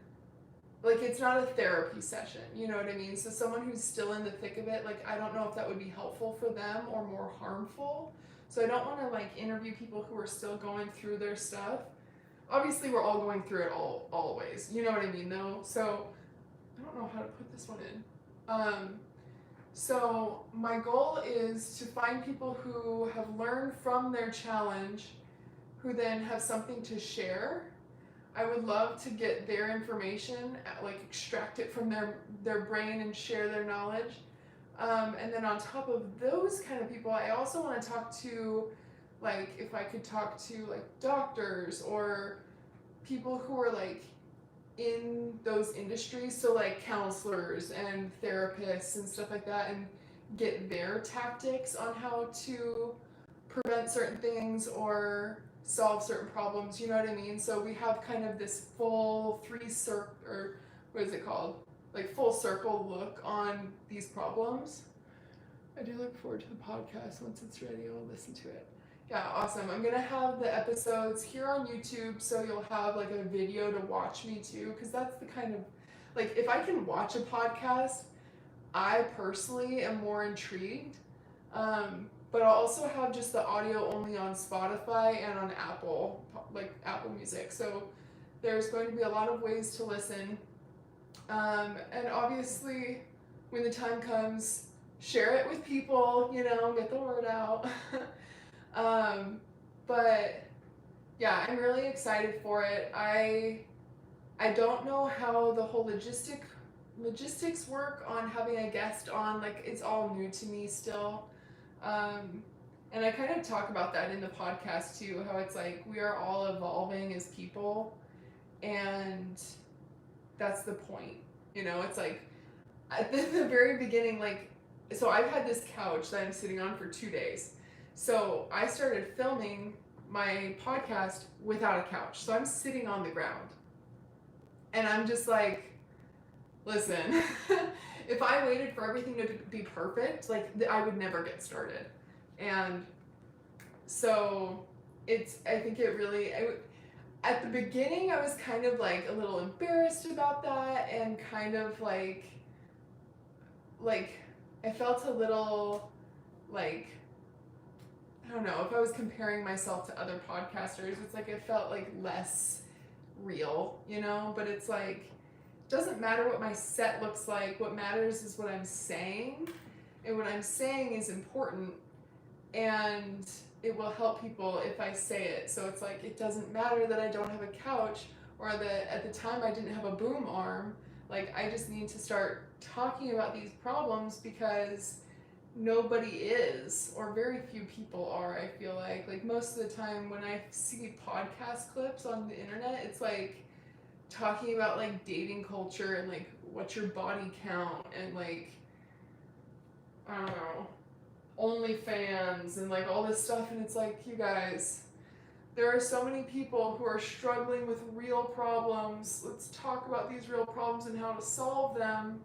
like, it's not a therapy session, you know what I mean? So someone who's still in the thick of it, like, I don't know if that would be helpful for them or more harmful. So I don't want to, like, interview people who are still going through their stuff. Obviously, we're all going through it always, you know what I mean, though? So I don't know how to put this one in. So my goal is to find people who have learned from their challenge, who then have something to share. I would love to get their information, like extract it from their brain and share their knowledge. And then on top of those kind of people, I also want to talk to, like, if I could talk to, like, doctors or people who are, like, in those industries, so like counselors and therapists and stuff like that, and get their tactics on how to prevent certain things or solve certain problems, you know what I mean? So we have kind of this full full circle look on these problems. I do look forward to the podcast. Once it's ready, I'll listen to it. Yeah, awesome. I'm gonna have the episodes here on YouTube, so you'll have, like, a video to watch me too, because that's the kind of, like, if I can watch a podcast, I personally am more intrigued. But I'll also have just the audio only on Spotify and on Apple Music. So there's going to be a lot of ways to listen. And obviously, when the time comes, share it with people, you know, get the word out. But yeah, I'm really excited for it. I don't know how the whole logistics work on having a guest on. Like, it's all new to me still. And I kind of talk about that in the podcast too, how it's like we are all evolving as people, and that's the point. You know, it's like at the very beginning, like, so I've had this couch that I'm sitting on for 2 days. So I started filming my podcast without a couch. So I'm sitting on the ground. And I'm just like, listen, if I waited for everything to be perfect, like, I would never get started. And so I think it really, at the beginning, I was kind of like a little embarrassed about that, and kind of like I felt a little like, I don't know, if I was comparing myself to other podcasters, it's like it felt like less real, you know? But it's like, it doesn't matter what my set looks like. What matters is what I'm saying. And what I'm saying is important, and it will help people if I say it. So it's like, it doesn't matter that I don't have a couch, or that at the time I didn't have a boom arm. Like, I just need to start talking about these problems, because nobody is, or very few people are, I feel like. Like, most of the time when I see podcast clips on the internet, it's like talking about like dating culture and like what's your body count, and like, I don't know, OnlyFans and like all this stuff, and it's like, you guys, there are so many people who are struggling with real problems. Let's talk about these real problems and how to solve them,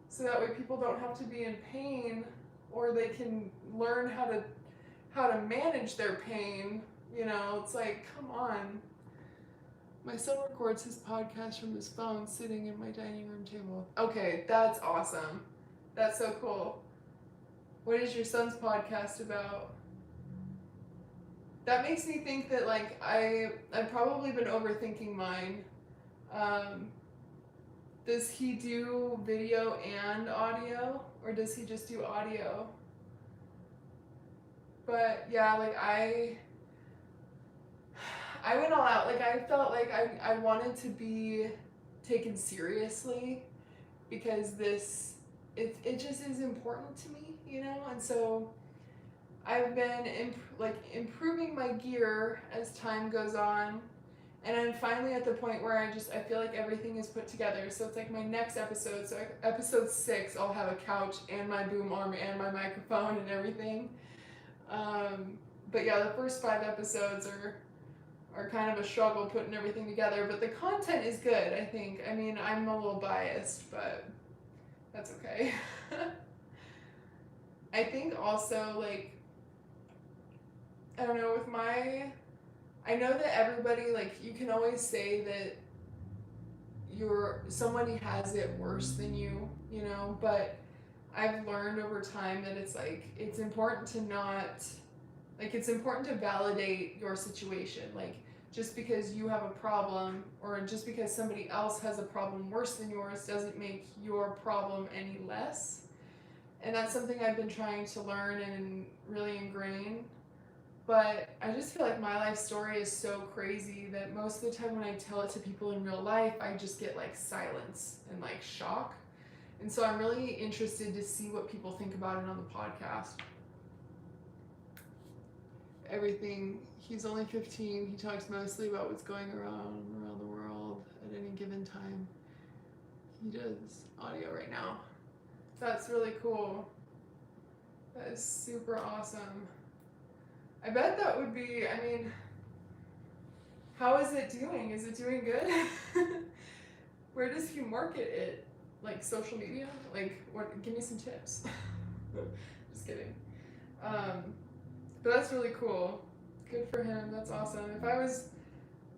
so that way people don't have to be in pain, or they can learn how to manage their pain. You know, it's like, come on. My son records his podcast from his phone sitting in my dining room table. Okay, that's awesome. That's so cool. What is your son's podcast about? That makes me think that like I've probably been overthinking mine. Does he do video and audio, or does he just do audio? But yeah, like I went all out. Like I felt like I wanted to be taken seriously, because it just is important to me, you know? And so I've been improving my gear as time goes on, and I'm finally at the point where I feel like everything is put together. So it's like my next episode, so episode 6, I'll have a couch and my boom arm and my microphone and everything. But yeah, the first 5 episodes are kind of a struggle putting everything together, but the content is good, I think. I mean, I'm a little biased, but that's okay. I think also, like, I don't know, I know that everybody, like, you can always say that somebody has it worse than you, you know, but I've learned over time that it's like, it's important to validate your situation. Like, just because you have a problem, or just because somebody else has a problem worse than yours, doesn't make your problem any less. And that's something I've been trying to learn and really ingrain. But I just feel like my life story is so crazy that most of the time when I tell it to people in real life, I just get like silence and like shock. And so I'm really interested to see what people think about it on the podcast. Everything. He's only 15. He talks mostly about what's going around the world at any given time. He does audio right now. That's really cool. That is super awesome. I bet that would be, I mean, how is it doing? Is it doing good? Where does he market it? Like social media? Like, what? Give me some tips. Just kidding. But that's really cool. Good for him. That's awesome.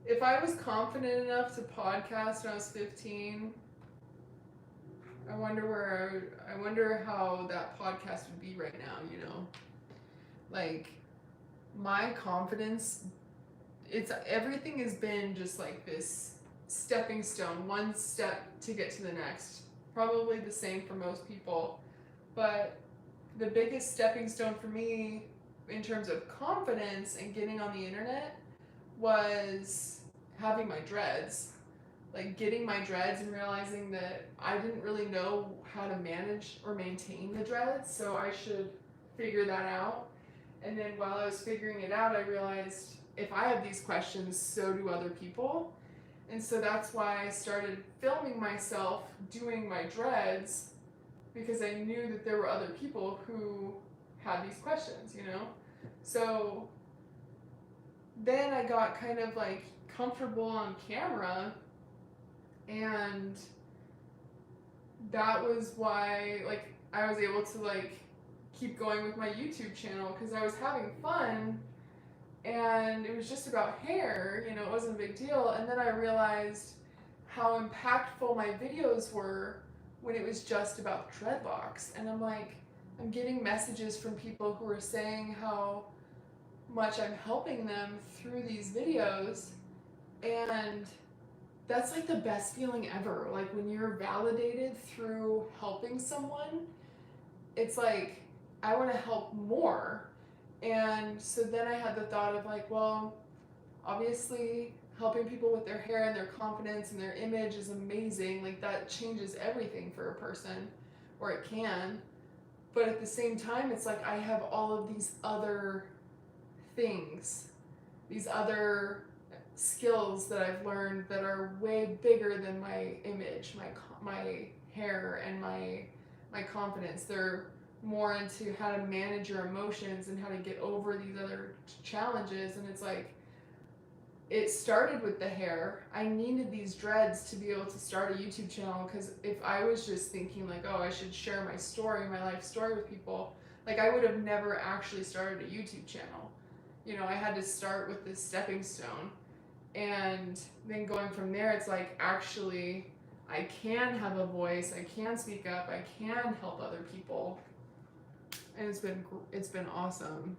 If I was confident enough to podcast when I was 15, I wonder how that podcast would be right now, you know? Like, my confidence, everything has been just like this stepping stone, one step to get to the next. Probably the same for most people. But the biggest stepping stone for me in terms of confidence and getting on the internet was having my dreads. Like getting my dreads and realizing that I didn't really know how to manage or maintain the dreads, so I should figure that out. And then while I was figuring it out, I realized if I have these questions, so do other people. And so that's why I started filming myself doing my dreads, because I knew that there were other people who had these questions, you know? So then I got kind of like comfortable on camera, and that was why like I was able to like keep going with my YouTube channel, because I was having fun and it was just about hair, you know, it wasn't a big deal. And then I realized how impactful my videos were when it was just about dreadlocks. And I'm like, I'm getting messages from people who are saying how much I'm helping them through these videos, and that's like the best feeling ever. Like when you're validated through helping someone, it's like, I want to help more. And so then I had the thought of like, well, obviously helping people with their hair and their confidence and their image is amazing. Like that changes everything for a person, or it can. But at the same time, it's like I have all of these other things, these other skills that I've learned that are way bigger than my image, my hair, and my confidence. They're more into how to manage your emotions and how to get over these other challenges. And it's like, it started with the hair. I needed these dreads to be able to start a YouTube channel, because if I was just thinking like, oh, I should share my story, my life story with people, like I would have never actually started a YouTube channel. You know, I had to start with this stepping stone. And then going from there, it's like, actually, I can have a voice, I can speak up, I can help other people. And it's been awesome.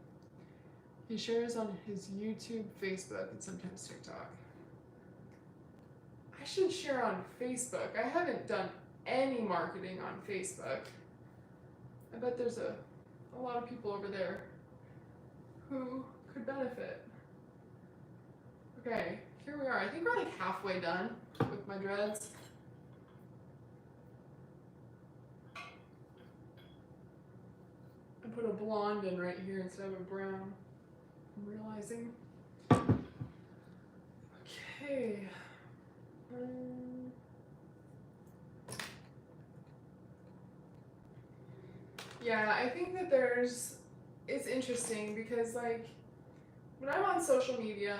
He shares on his YouTube, Facebook, and sometimes TikTok. I should share on Facebook. I haven't done any marketing on Facebook. I bet there's a lot of people over there who could benefit. Okay, here we are. I think we're like halfway done with my dreads. I put a blonde in right here instead of a brown. I'm realizing. Okay. Yeah, I think that it's interesting because like when I'm on social media,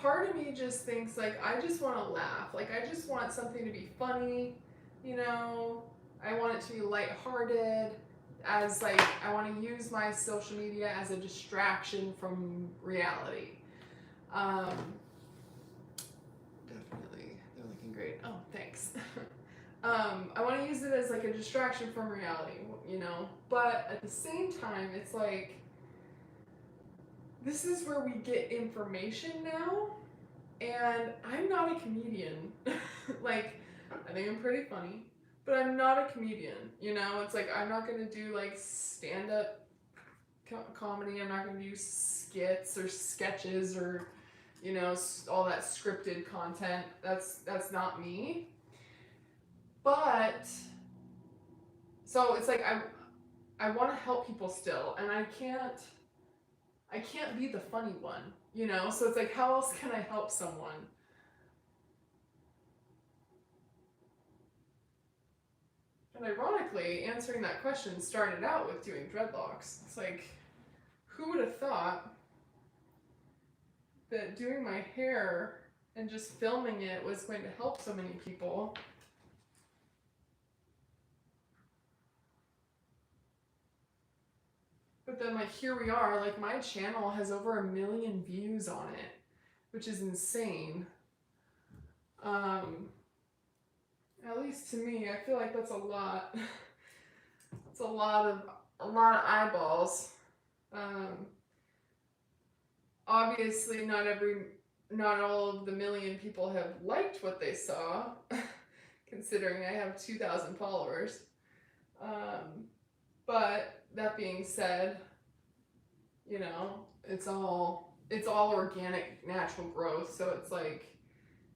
part of me just thinks like, I just want to laugh. Like I just want something to be funny, you know? I want it to be lighthearted. As like, I want to use my social media as a distraction from reality. Definitely, they're looking great. Oh, thanks. I want to use it as like a distraction from reality, you know? But at the same time, it's like, this is where we get information now, and I'm not a comedian. Like, I think I'm pretty funny, but I'm not a comedian, you know? It's like, I'm not gonna do like stand-up comedy. I'm not gonna do skits or sketches or, you know, all that scripted content. That's not me. But, so it's like, I wanna help people still, and I can't be the funny one, you know? So it's like, how else can I help someone? And ironically, answering that question started out with doing dreadlocks. It's like, who would have thought that doing my hair and just filming it was going to help so many people? But then like, here we are, like my channel has over 1 million views on it, which is insane. At least to me, I feel like that's a lot. It's a lot of eyeballs. Obviously not all of the 1 million people have liked what they saw, considering I have 2,000 followers. But that being said, you know, it's all organic, natural growth. So it's like,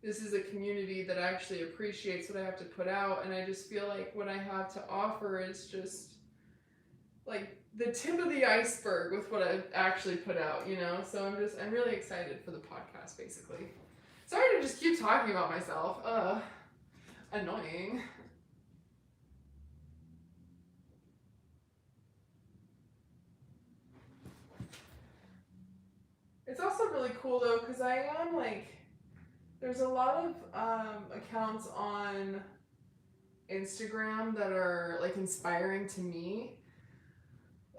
this is a community that actually appreciates what I have to put out, and I just feel like what I have to offer is just like the tip of the iceberg with what I've actually put out, you know? So I'm really excited for the podcast, basically. Sorry to just keep talking about myself. Annoying. It's also really cool though, because I am like, there's a lot of accounts on Instagram that are like inspiring to me,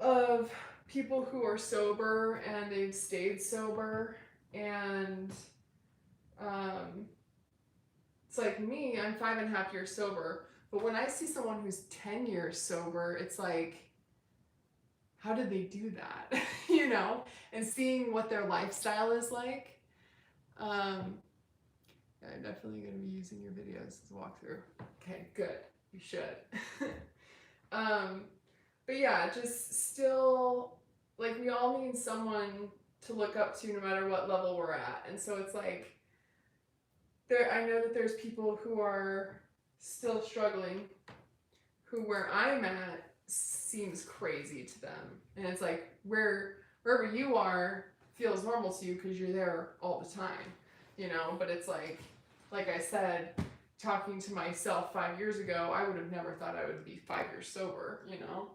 of people who are sober and they've stayed sober, and it's like me, I'm 5.5 years sober, but when I see someone who's 10 years sober, it's like, how did they do that? You know, and seeing what their lifestyle is like. I'm definitely going to be using your videos as a walkthrough. Okay, good. You should. But yeah, just still, like, we all need someone to look up to no matter what level we're at. And so it's like, I know that there's people who are still struggling, who where I'm at seems crazy to them. And it's like, wherever you are feels normal to you because you're there all the time, you know? But it's like I said, talking to myself 5 years ago, I would have never thought I would be 5 years sober, you know?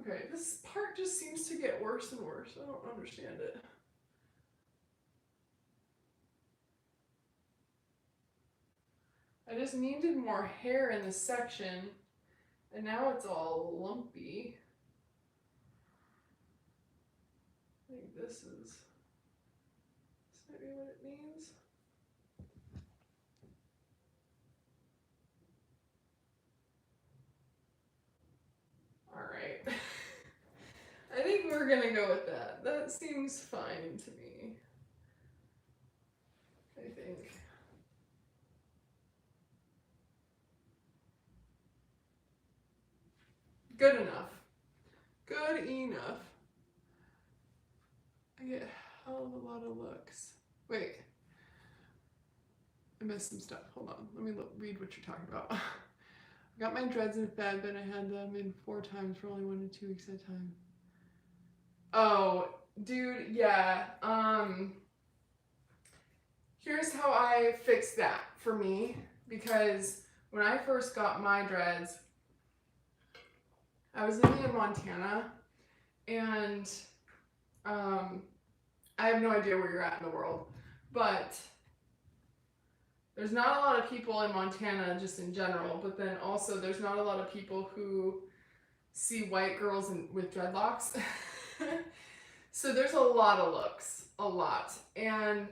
Okay, this part just seems to get worse and worse. I don't understand it. I just needed more hair in this section, and now it's all lumpy. I think this might be what it means. All right. I think we're gonna go with that. That seems fine to me. I think. Good enough. Good enough. I get a hell of a lot of looks. Wait. I missed some stuff. Hold on. Let me read what you're talking about. I got my dreads in Feb and I had them in 4 times for only 1 to 2 weeks at a time. Oh, dude, yeah. Here's how I fixed that for me, because when I first got my dreads, I was living in Montana, and I have no idea where you're at in the world, but there's not a lot of people in Montana just in general, but then also there's not a lot of people who see white girls with dreadlocks. So there's a lot of looks, a lot. And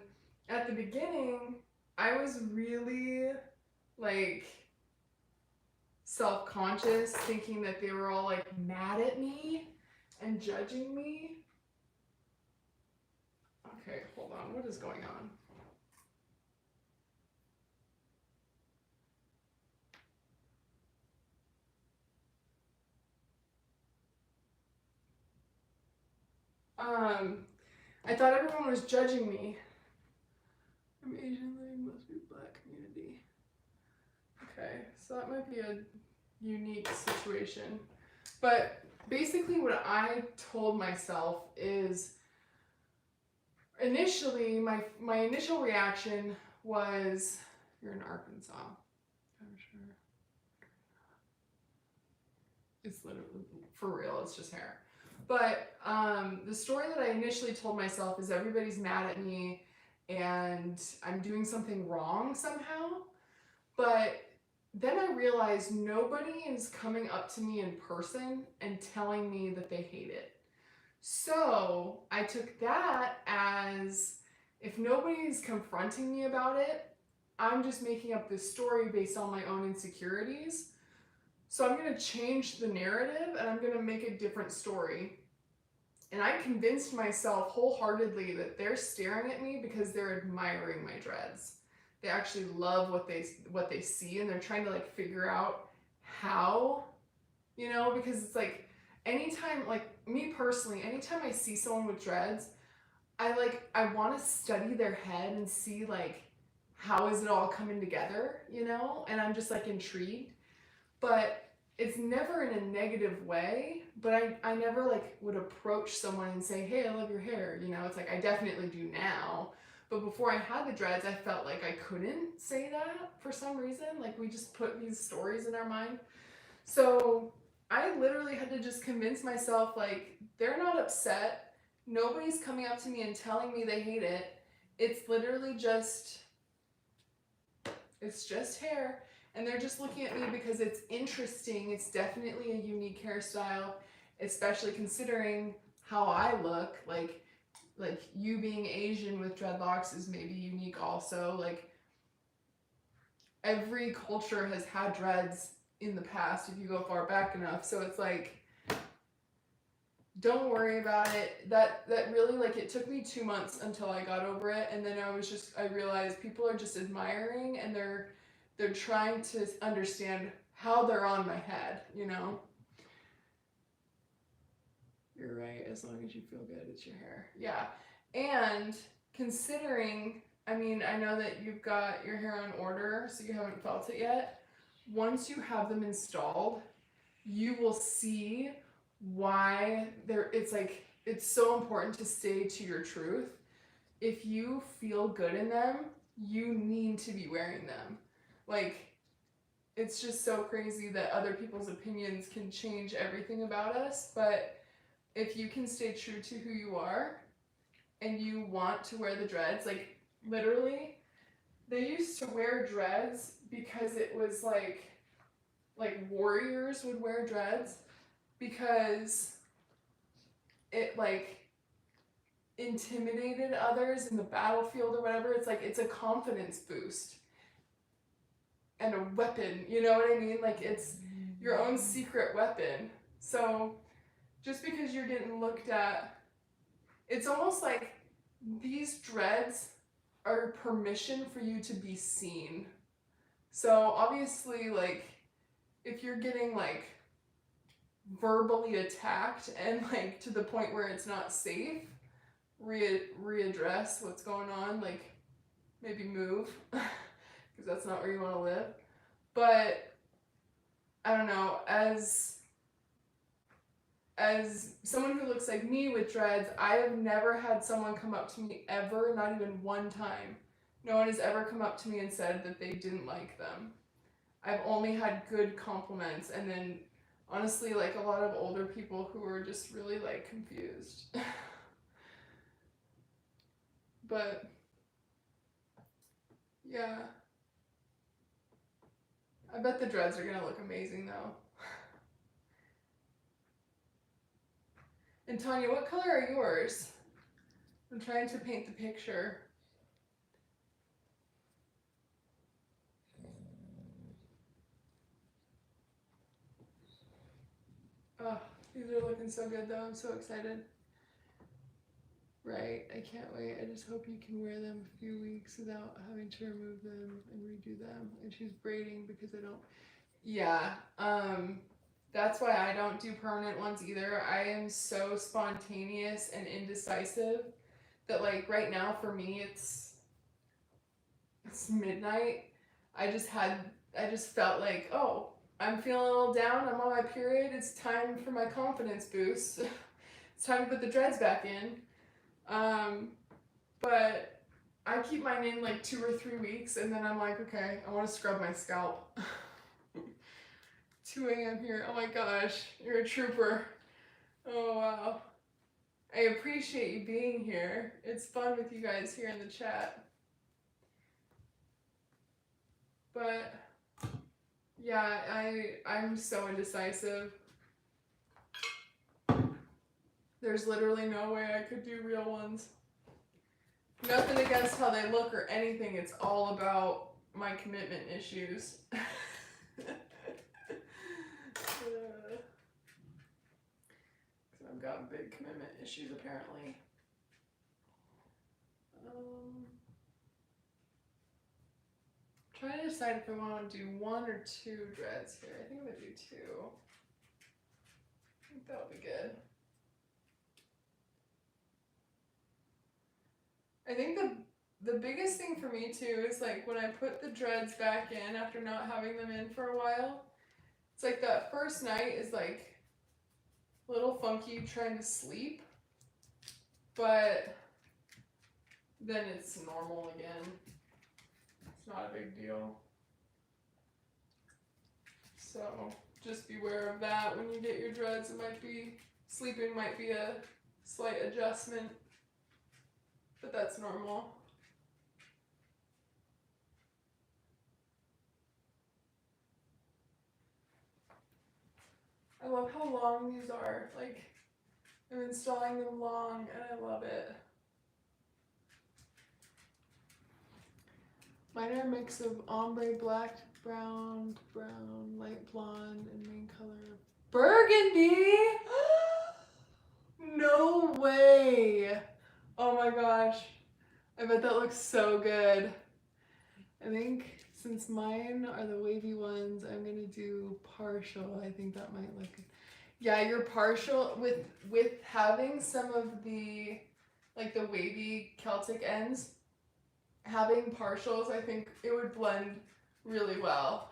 at the beginning, I was really like self-conscious, thinking that they were all like mad at me and judging me. Okay, hold on, what is going on? I thought everyone was judging me. I'm Asian, living must be Black community. Okay, so that might be a unique situation. But basically what I told myself is, initially, my initial reaction was, you're in Arkansas, I'm sure. It's literally, for real, it's just hair. But the story that I initially told myself is everybody's mad at me and I'm doing something wrong somehow. But then I realized nobody is coming up to me in person and telling me that they hate it. So I took that as, if nobody's confronting me about it, I'm just making up this story based on my own insecurities. So I'm going to change the narrative and I'm going to make a different story. And I convinced myself wholeheartedly that they're staring at me because they're admiring my dreads. They actually love what they see, and they're trying to like figure out how, you know, because it's like anytime, like me personally, anytime I see someone with dreads, I want to study their head and see like how is it all coming together, you know? And I'm just like intrigued. But it's never in a negative way, but I never like would approach someone and say, hey, I love your hair, you know? It's like I definitely do now, but before I had the dreads, I felt like I couldn't say that for some reason. Like we just put these stories in our mind. So I literally had to just convince myself, like, they're not upset, nobody's coming up to me and telling me they hate it. It's literally just, it's just hair. And they're just looking at me because it's interesting. It's definitely a unique hairstyle, especially considering how I look. Like you being Asian with dreadlocks is maybe unique also. Like every culture has had dreads in the past if you go far back enough. So it's like, don't worry about it. That really, like, it took me 2 months until I got over it. And then I realized people are just admiring and they're trying to understand how they're on my head, you know? You're right, as long as you feel good, it's your hair. Yeah, and considering, I mean, I know that you've got your hair on order, so you haven't felt it yet. Once you have them installed, you will see why it's so important to stay to your truth. If you feel good in them, you need to be wearing them. Like, it's just so crazy that other people's opinions can change everything about us. But if you can stay true to who you are and you want to wear the dreads, like literally, they used to wear dreads because it was like warriors would wear dreads because it like intimidated others in the battlefield or whatever. It's like, it's a confidence boost and a weapon, you know what I mean? Like, it's your own secret weapon. So just because you're getting looked at, it's almost like these dreads are permission for you to be seen. So obviously, like, if you're getting like verbally attacked and like to the point where it's not safe, readdress what's going on, like maybe move, because that's not where you want to live. But I don't know, as someone who looks like me with dreads, I have never had someone come up to me ever, not even one time. No one has ever come up to me and said that they didn't like them. I've only had good compliments, and then honestly, like a lot of older people who were just really like confused. But yeah, I bet the dreads are gonna look amazing though. And Tanya, what color are yours? I'm trying to paint the picture. Oh, these are looking so good though. I'm so excited. Right, I can't wait. I just hope you can wear them a few weeks without having to remove them and redo them. And she's braiding because I don't. Yeah, that's why I don't do permanent ones either. I am so spontaneous and indecisive that like right now for me it's midnight. I just felt like, oh, I'm feeling a little down. I'm on my period. It's time for my confidence boost. It's time to put the dreads back in. But I keep mine in like 2 or 3 weeks, and then I'm like, okay, I want to scrub my scalp. 2 a.m. here. Oh my gosh, you're a trooper. Oh wow. I appreciate you being here. It's fun with you guys here in the chat. But yeah, I'm so indecisive. There's literally no way I could do real ones. Nothing against how they look or anything. It's all about my commitment issues. I've got big commitment issues apparently. Trying to decide if I want to do 1 or 2 dreads here. I think I'm gonna do 2. I think that'll be good. I think the biggest thing for me too is like when I put the dreads back in after not having them in for a while, it's like that first night is like a little funky trying to sleep, but then it's normal again. It's not a big deal. So just beware of that when you get your dreads. It might be, sleeping might be a slight adjustment, but that's normal. I love how long these are. Like, I'm installing them long and I love it. Mine are a mix of ombre, black, brown, light blonde, and main color burgundy. No way. Oh my gosh. I bet that looks so good. I think since mine are the wavy ones, I'm gonna do partial. I think that might look good. Yeah, you're partial with having some of the like the wavy Celtic ends. Having partials, I think it would blend really well.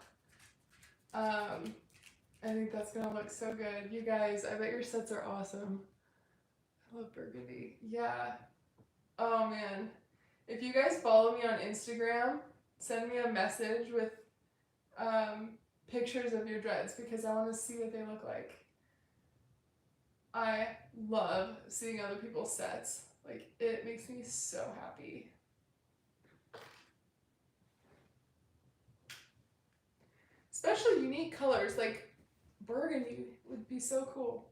I think that's gonna look so good. You guys, I bet your sets are awesome. I love burgundy. Yeah. Oh man. If you guys follow me on Instagram, send me a message with pictures of your dreads because I want to see what they look like. I love seeing other people's sets. Like, it makes me so happy. Especially unique colors, like burgundy would be so cool.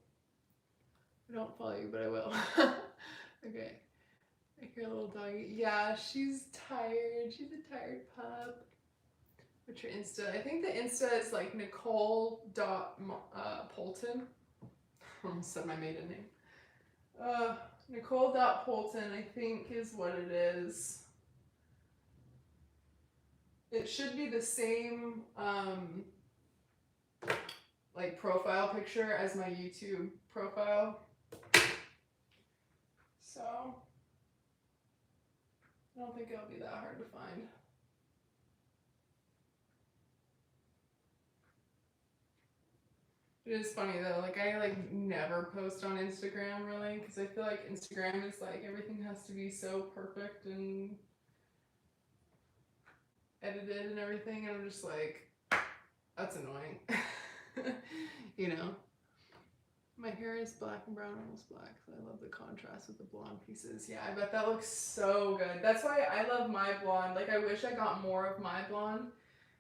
I don't follow you, but I will. Okay. I hear a little doggy. Yeah, she's tired. She's a tired pup. What's your Insta? I think the Insta is like Nicole.Poulton. I almost said my maiden name. Nicole.Poulton, I think, is what it is. It should be the same like profile picture as my YouTube profile. So I don't think it'll be that hard to find. It is funny though, like I like never post on Instagram really, because I feel like Instagram is like everything has to be so perfect and edited and everything, and I'm just like, that's annoying. You know? My hair is black and brown, almost black, so I love the contrast with the blonde pieces. Yeah, I bet that looks so good. That's why I love my blonde. Like, I wish I got more of my blonde,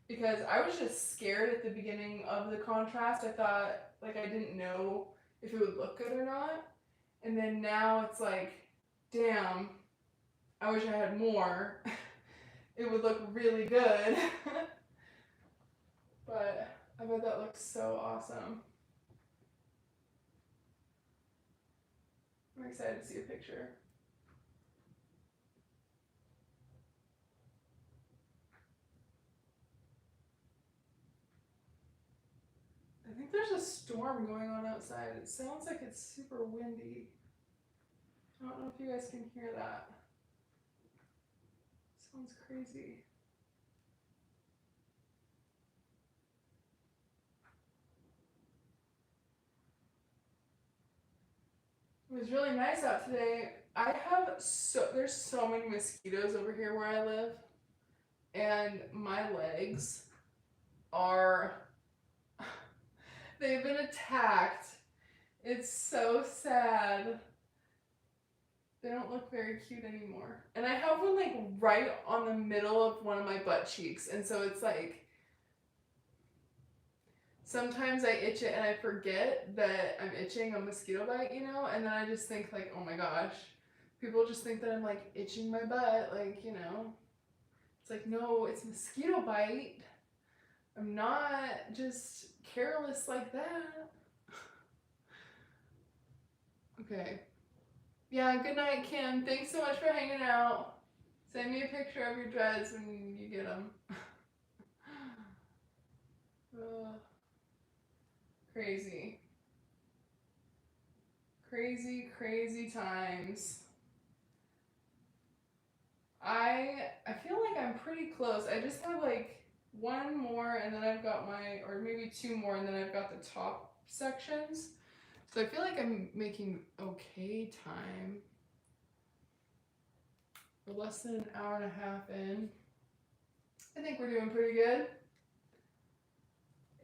because I was just scared at the beginning of the contrast. I thought, like, I didn't know if it would look good or not. And then now it's like, damn, I wish I had more. It would look really good. But I bet that looks so awesome. I'm excited to see a picture. I think there's a storm going on outside. It sounds like it's super windy. I don't know if you guys can hear that. Sounds crazy. It was really nice out today. There's so many mosquitoes over here where I live, and my legs are, they've been attacked. It's so sad. They don't look very cute anymore. And I have one like right on the middle of one of my butt cheeks, and so it's like, sometimes I itch it and I forget that I'm itching a mosquito bite, you know? And then I just think like, oh my gosh, people just think that I'm like itching my butt, like, you know? It's like, no, it's mosquito bite. I'm not just careless like that. Okay. Yeah, good night, Kim. Thanks so much for hanging out. Send me a picture of your dreads when you get them. Crazy. Crazy, crazy times. I feel like I'm pretty close. I just have like one more, and then I've got or maybe two more, and then I've got the top sections. So I feel like I'm making okay time. We're less than an hour and a half in. I think we're doing pretty good.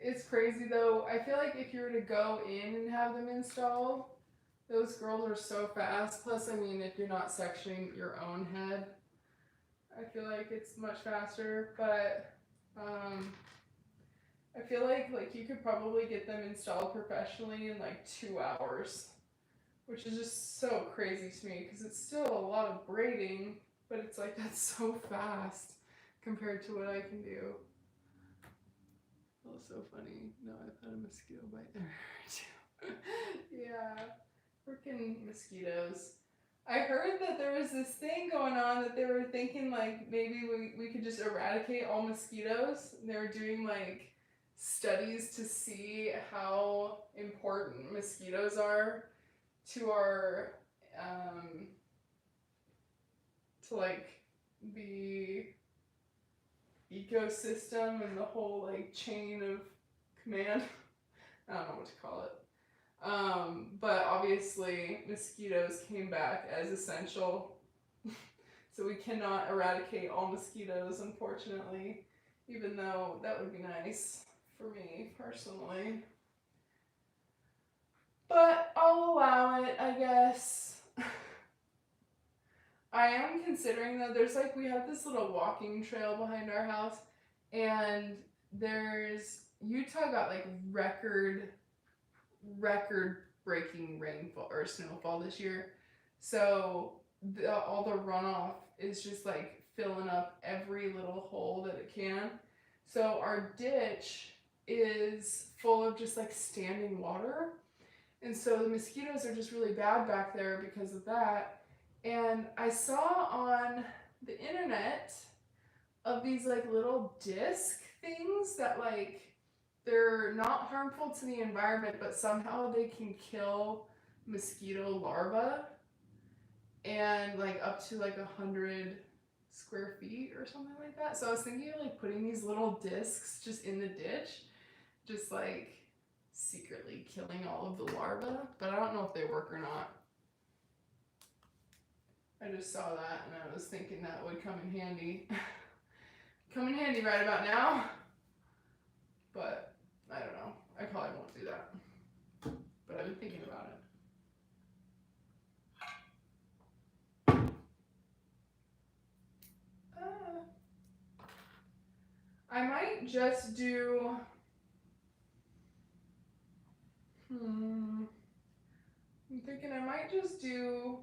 It's crazy though. I feel like if you were to go in and have them installed, those girls are so fast. Plus, I mean, if you're not sectioning your own head, I feel like it's much faster. But I feel like you could probably get them installed professionally in like 2 hours, which is just so crazy to me because it's still a lot of braiding, but it's like that's so fast compared to what I can do. Oh, so funny. No, I've had a mosquito bite there too. Yeah, freaking mosquitoes. I heard that there was this thing going on that they were thinking like maybe we could just eradicate all mosquitoes. They were doing like studies to see how important mosquitoes are to our to like the ecosystem and the whole like chain of command. I don't know what to call it. But obviously mosquitoes came back as essential. So we cannot eradicate all mosquitoes, unfortunately, even though that would be nice for me personally. But I'll allow it, I guess. I am considering though, there's like, we have this little walking trail behind our house, and Utah got like record breaking rainfall or snowfall this year. So all the runoff is just like filling up every little hole that it can. So our ditch is full of just like standing water. And so the mosquitoes are just really bad back there because of that. And I saw on the internet of these like little disc things that like, they're not harmful to the environment, but somehow they can kill mosquito larvae, and like up to like 100 square feet or something like that. So I was thinking of like putting these little discs just in the ditch, just like secretly killing all of the larvae, but I don't know if they work or not. I just saw that and I was thinking that would come in handy. Come in handy right about now. But I don't know. I probably won't do that. But I've been thinking about it. I might just do... I'm thinking I might just do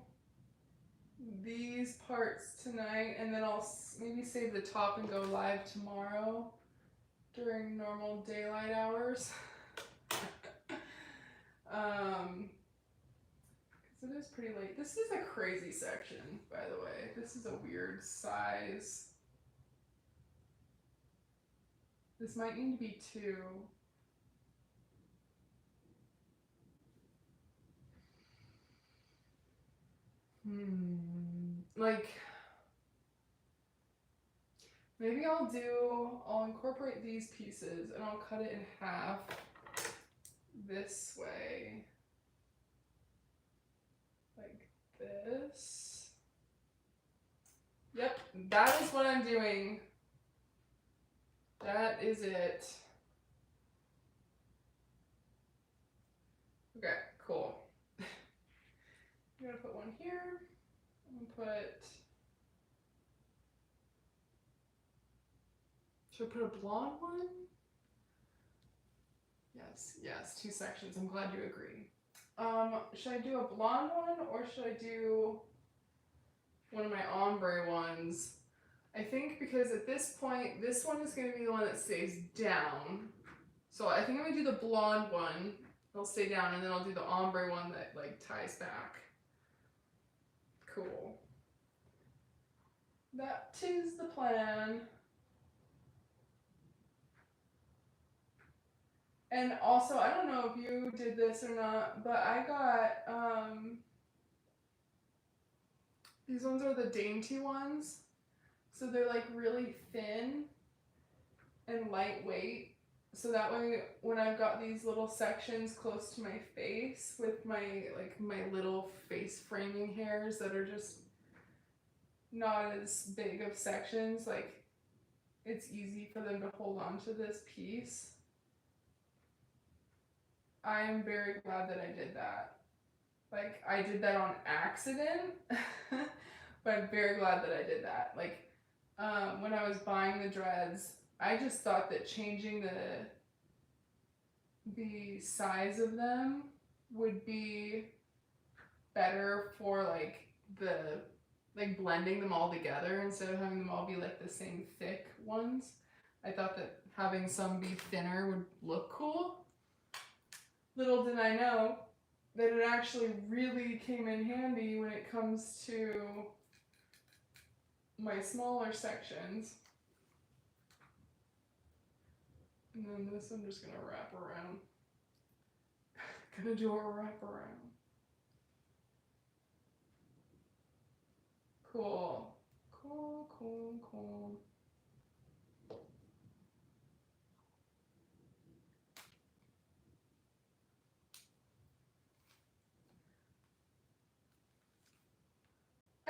these parts tonight, and then I'll maybe save the top and go live tomorrow during normal daylight hours. Because it is pretty late. This is a crazy section, by the way. This is a weird size. This might need to be 2. Like, maybe I'll incorporate these pieces and I'll cut it in half this way, like this. Yep, that is what I'm doing. That is it. Okay, cool. I'm gonna put one here. I'm gonna put... Should I put a blonde one? Yes, 2 sections. I'm glad you agree. Should I do a blonde one or should I do one of my ombre ones? I think because at this point, this one is going to be the one that stays down. So I think I'm going to do the blonde one. It'll stay down, and then I'll do the ombre one that like ties back. Cool. That is the plan. And also, I don't know if you did this or not, but I got, these ones are the dainty ones. So they're like really thin and lightweight. So that way, when I've got these little sections close to my face with my little face framing hairs that are just not as big of sections, like it's easy for them to hold on to this piece. I am very glad that I did that. Like, I did that on accident, but I'm very glad that I did that. Like, when I was buying the dreads, I just thought that changing the size of them would be better for like blending them all together instead of having them all be like the same thick ones. I thought that having some be thinner would look cool. Little did I know that it actually really came in handy when it comes to my smaller sections. And then this I'm just gonna wrap around. Gonna do a wrap around. Cool. Cool, cool, cool.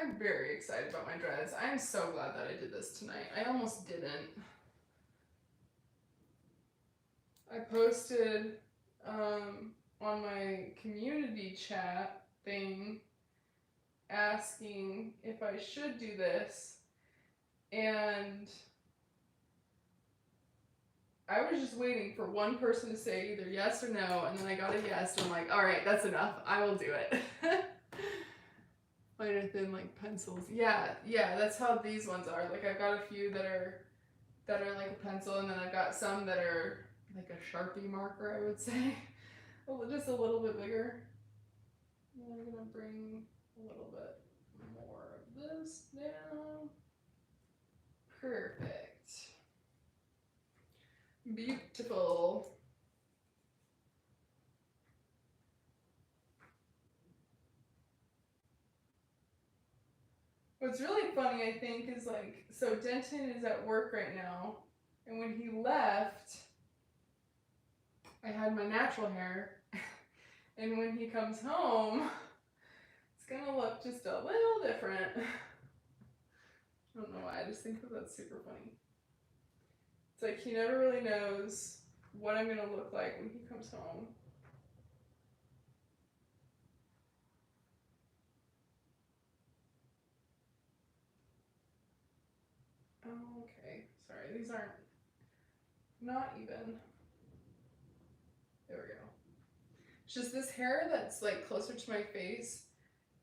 I'm very excited about my dreads. I'm so glad that I did this tonight. I almost didn't. I posted on my community chat thing asking if I should do this, and I was just waiting for one person to say either yes or no, and then I got a yes, and I'm like, all right, that's enough. I will do it. Lighter thin like pencils. Yeah, that's how these ones are. Like I've got a few that are like a pencil, and then I've got some that are like a Sharpie marker, I would say. Just a little bit bigger. And I'm gonna bring a little bit more of this down. Perfect. Beautiful. What's really funny, I think, is like, so Denton is at work right now, and when he left, I had my natural hair, and when he comes home, it's gonna look just a little different. I don't know why, I just think that that's super funny. It's like he never really knows what I'm gonna look like when he comes home. Okay, sorry, these aren't not even. There we go. It's just this hair that's like closer to my face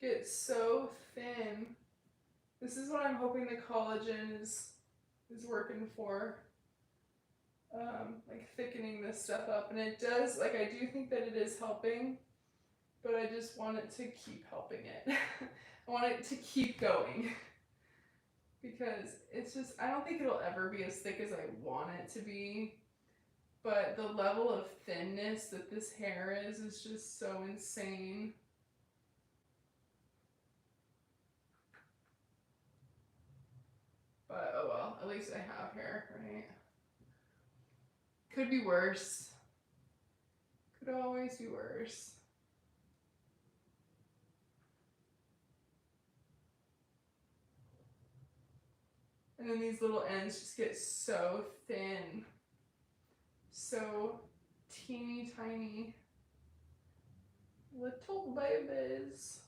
gets so thin. This is what I'm hoping the collagen is working for. Like thickening this stuff up, and it does, like I do think that it is helping, but I just want it to keep helping it. I want it to keep going. Because it's just, I don't think it'll ever be as thick as I want it to be, but the level of thinness that this hair is just so insane. But oh well, at least I have hair, right? Could be worse. Could always be worse. And then these little ends just get so thin. So teeny tiny. Little babies.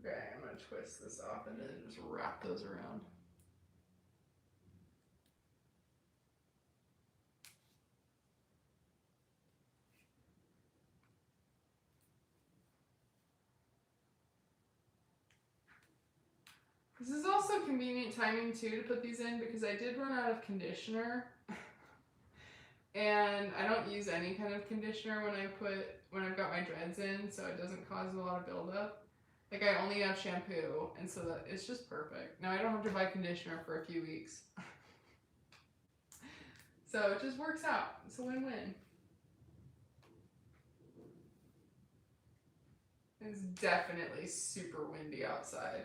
Okay, I'm gonna twist this off and then just wrap those around. This is also convenient timing too to put these in because I did run out of conditioner. And I don't use any kind of conditioner when I've got my dreads in, so it doesn't cause a lot of buildup. Like I only have shampoo, and so that it's just perfect. Now I don't have to buy conditioner for a few weeks. So it just works out. It's a win-win. It's definitely super windy outside.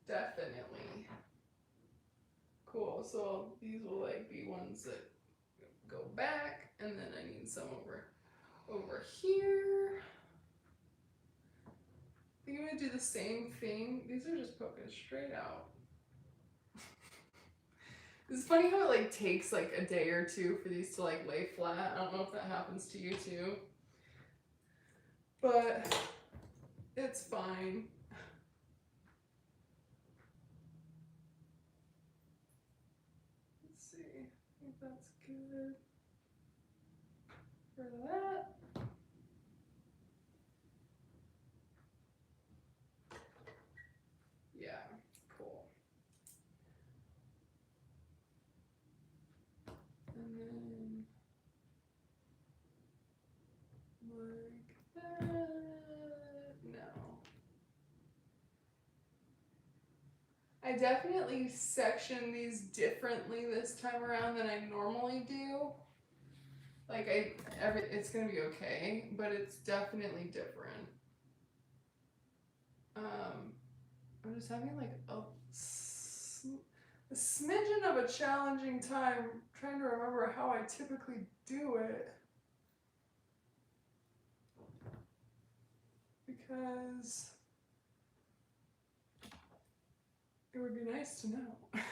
Definitely. Cool, so these will like be ones that go back, and then I need some over here. I think I'm gonna do the same thing. These are just poking straight out. It's funny how it like takes like a day or two for these to like lay flat. I don't know if that happens to you too, but it's fine. Let's see, I think that's good for that. Yeah, cool. And then like that. No. I definitely section these differently this time around than I normally do. Like it's gonna be okay, but it's definitely different. I'm just having like a smidgen of a challenging time trying to remember how I typically do it. Because It would be nice to know. Okay,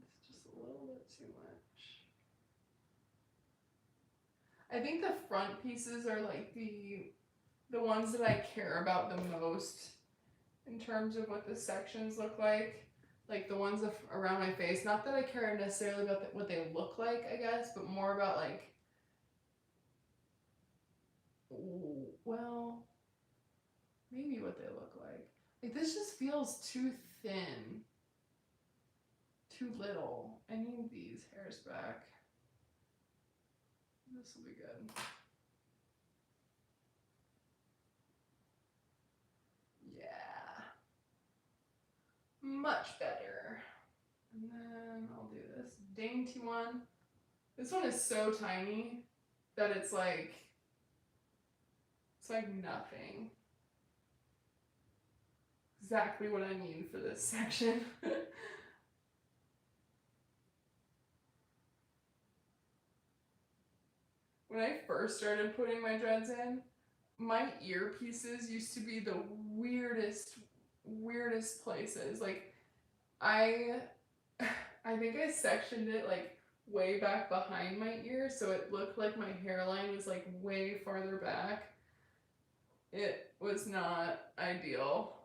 it's just a little bit too much. I think the front pieces are like the ones that I care about the most in terms of what the sections look like the ones around my face. Not that I care necessarily about what they look like, I guess, but more about like, well, maybe what they look like. Like this just feels too thin, too little. I need these hairs back. This will be good. Yeah. Much better. And then I'll do this dainty one. This one is so tiny that it's like nothing. Exactly what I need for this section. When I first started putting my dreads in, my earpieces used to be the weirdest places. Like I think I sectioned it like way back behind my ear, so it looked like my hairline was like way farther back. It was not ideal.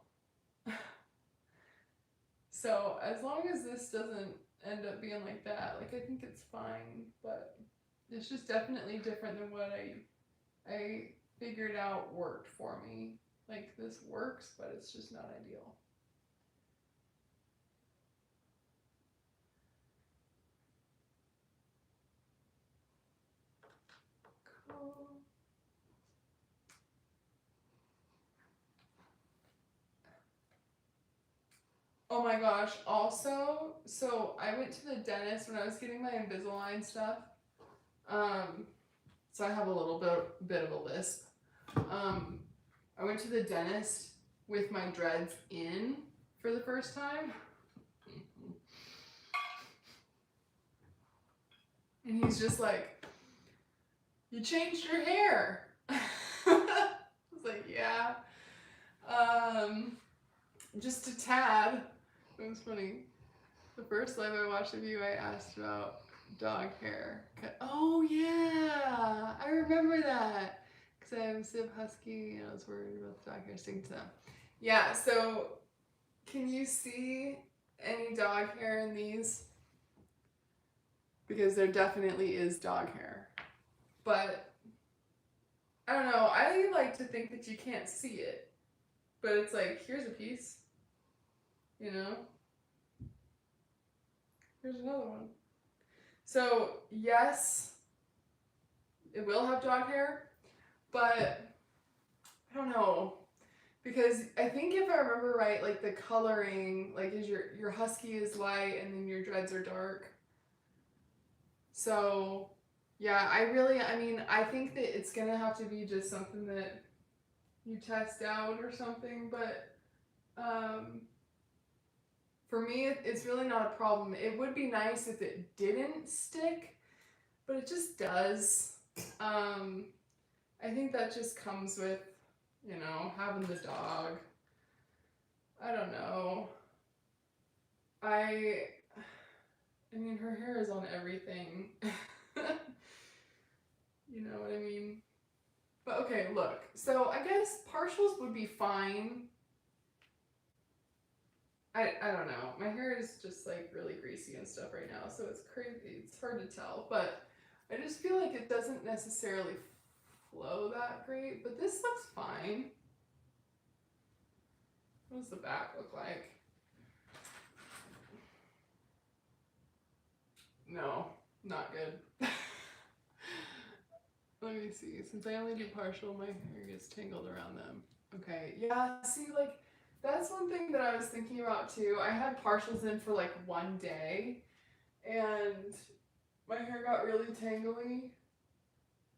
So as long as this doesn't end up being like that, like I think it's fine, but it's just definitely different than what I figured out worked for me. Like this works, but it's just not ideal. Cool. Oh my gosh, also, so I went to the dentist when I was getting my Invisalign stuff. So I have a little bit of a lisp. I went to the dentist with my dreads in for the first time. And he's just like, "You changed your hair." I was like, "Yeah. Just a tad." It was funny. The first time I watched the view, I asked about dog hair. Oh yeah, I remember that. Because I am Sib Husky and I was worried about the dog hair sticking to them. Yeah, so can you see any dog hair in these? Because there definitely is dog hair. But I don't know, I like to think that you can't see it. But it's like, here's a piece. You know? Here's another one. So yes, it will have dog hair, but I don't know, because I think if I remember right, like the coloring, like is your husky is light and then your dreads are dark. So yeah, I mean, I think that it's gonna have to be just something that you test out or something, but for me, it's really not a problem. It would be nice if it didn't stick, but it just does. I think that just comes with, you know, having the dog. I don't know. I mean, her hair is on everything. You know what I mean? But okay, look. So I guess partials would be fine. I don't know. My hair is just like really greasy and stuff right now, so it's crazy. It's hard to tell, but I just feel like it doesn't necessarily flow that great, but this looks fine. What does the back look like? No, not good. Let me see. Since I only do partial, my hair gets tangled around them. Okay, yeah, see, like, that's one thing that I was thinking about too. I had partials in for like one day, and my hair got really tangly.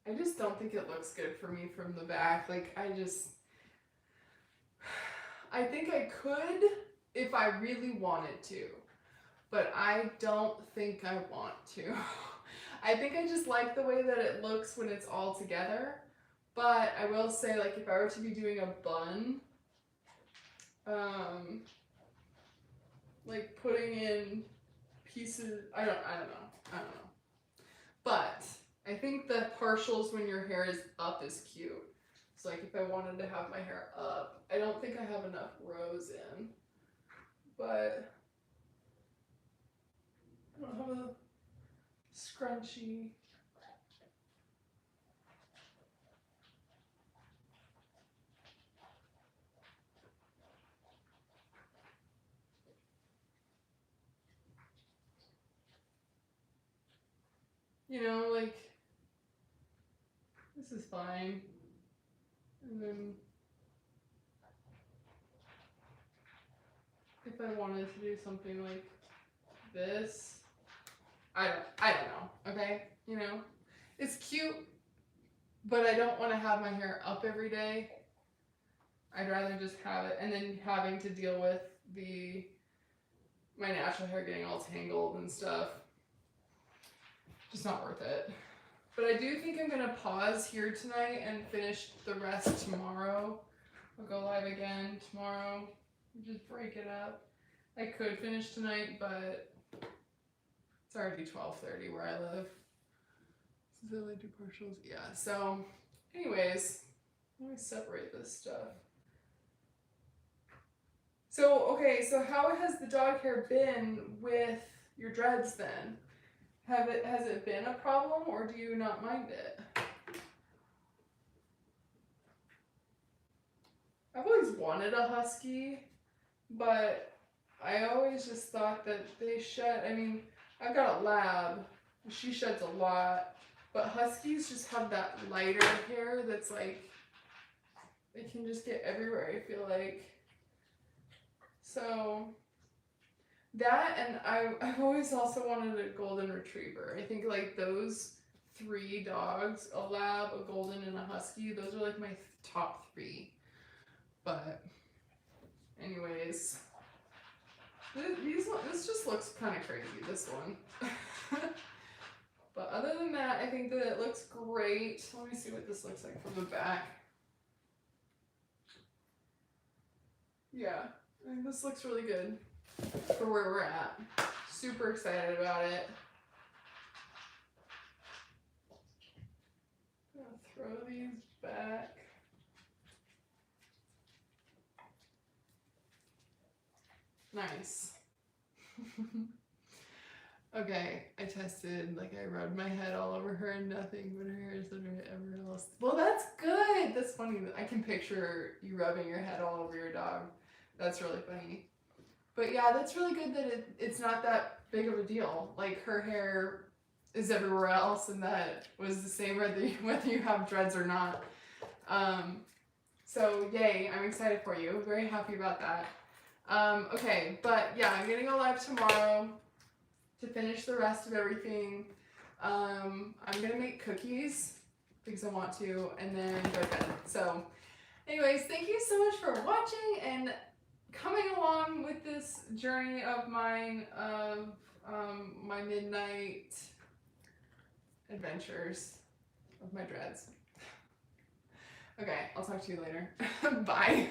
I just don't think it looks good for me from the back. Like, I think I could if I really wanted to, but I don't think I want to. I think I just like the way that it looks when it's all together. But I will say, like, if I were to be doing a bun, like putting in pieces, I don't know. But I think the partials when your hair is up is cute. So like if I wanted to have my hair up, I don't think I have enough rows in, but I don't have a scrunchie. You know, like, this is fine. And then if I wanted to do something like this, I don't know, okay? You know, it's cute, but I don't want to have my hair up every day. I'd rather just have it, and then having to deal with my natural hair getting all tangled and stuff. Just not worth it. But I do think I'm gonna pause here tonight and finish the rest tomorrow. I'll go live again tomorrow. Just break it up. I could finish tonight, but it's already 12:30 where I live. So I do partials. Yeah, so anyways, let me separate this stuff. So, okay, so how has the dog hair been with your dreads then? Has it been a problem, or do you not mind it? I've always wanted a husky, but I always just thought that they shed. I mean, I've got a lab, she sheds a lot, but huskies just have that lighter hair that's like, they can just get everywhere, I feel like. So that, and I've always also wanted a golden retriever. I think like those 3 dogs, a lab, a golden, and a husky, those are like my top 3. But anyways, this just looks kind of crazy, this one. But other than that, I think that it looks great. Let me see what this looks like from the back. Yeah, I think this looks really good for where we're at. Super excited about it. I'm gonna throw these back. Nice. Okay, I tested, like I rubbed my head all over her and nothing but her hair is everywhere else. Well, that's good. That's funny. I can picture you rubbing your head all over your dog. That's really funny. But yeah, that's really good that it's not that big of a deal. Like her hair is everywhere else, and that was the same whether you have dreads or not. So yay, I'm excited for you. Very happy about that. Okay, but yeah, I'm gonna go live tomorrow to finish the rest of everything. I'm gonna make cookies because I want to, and then go to bed. So anyways, thank you so much for watching and coming along with this journey of mine of my midnight adventures of my dreads. Okay, I'll talk to you later. Bye.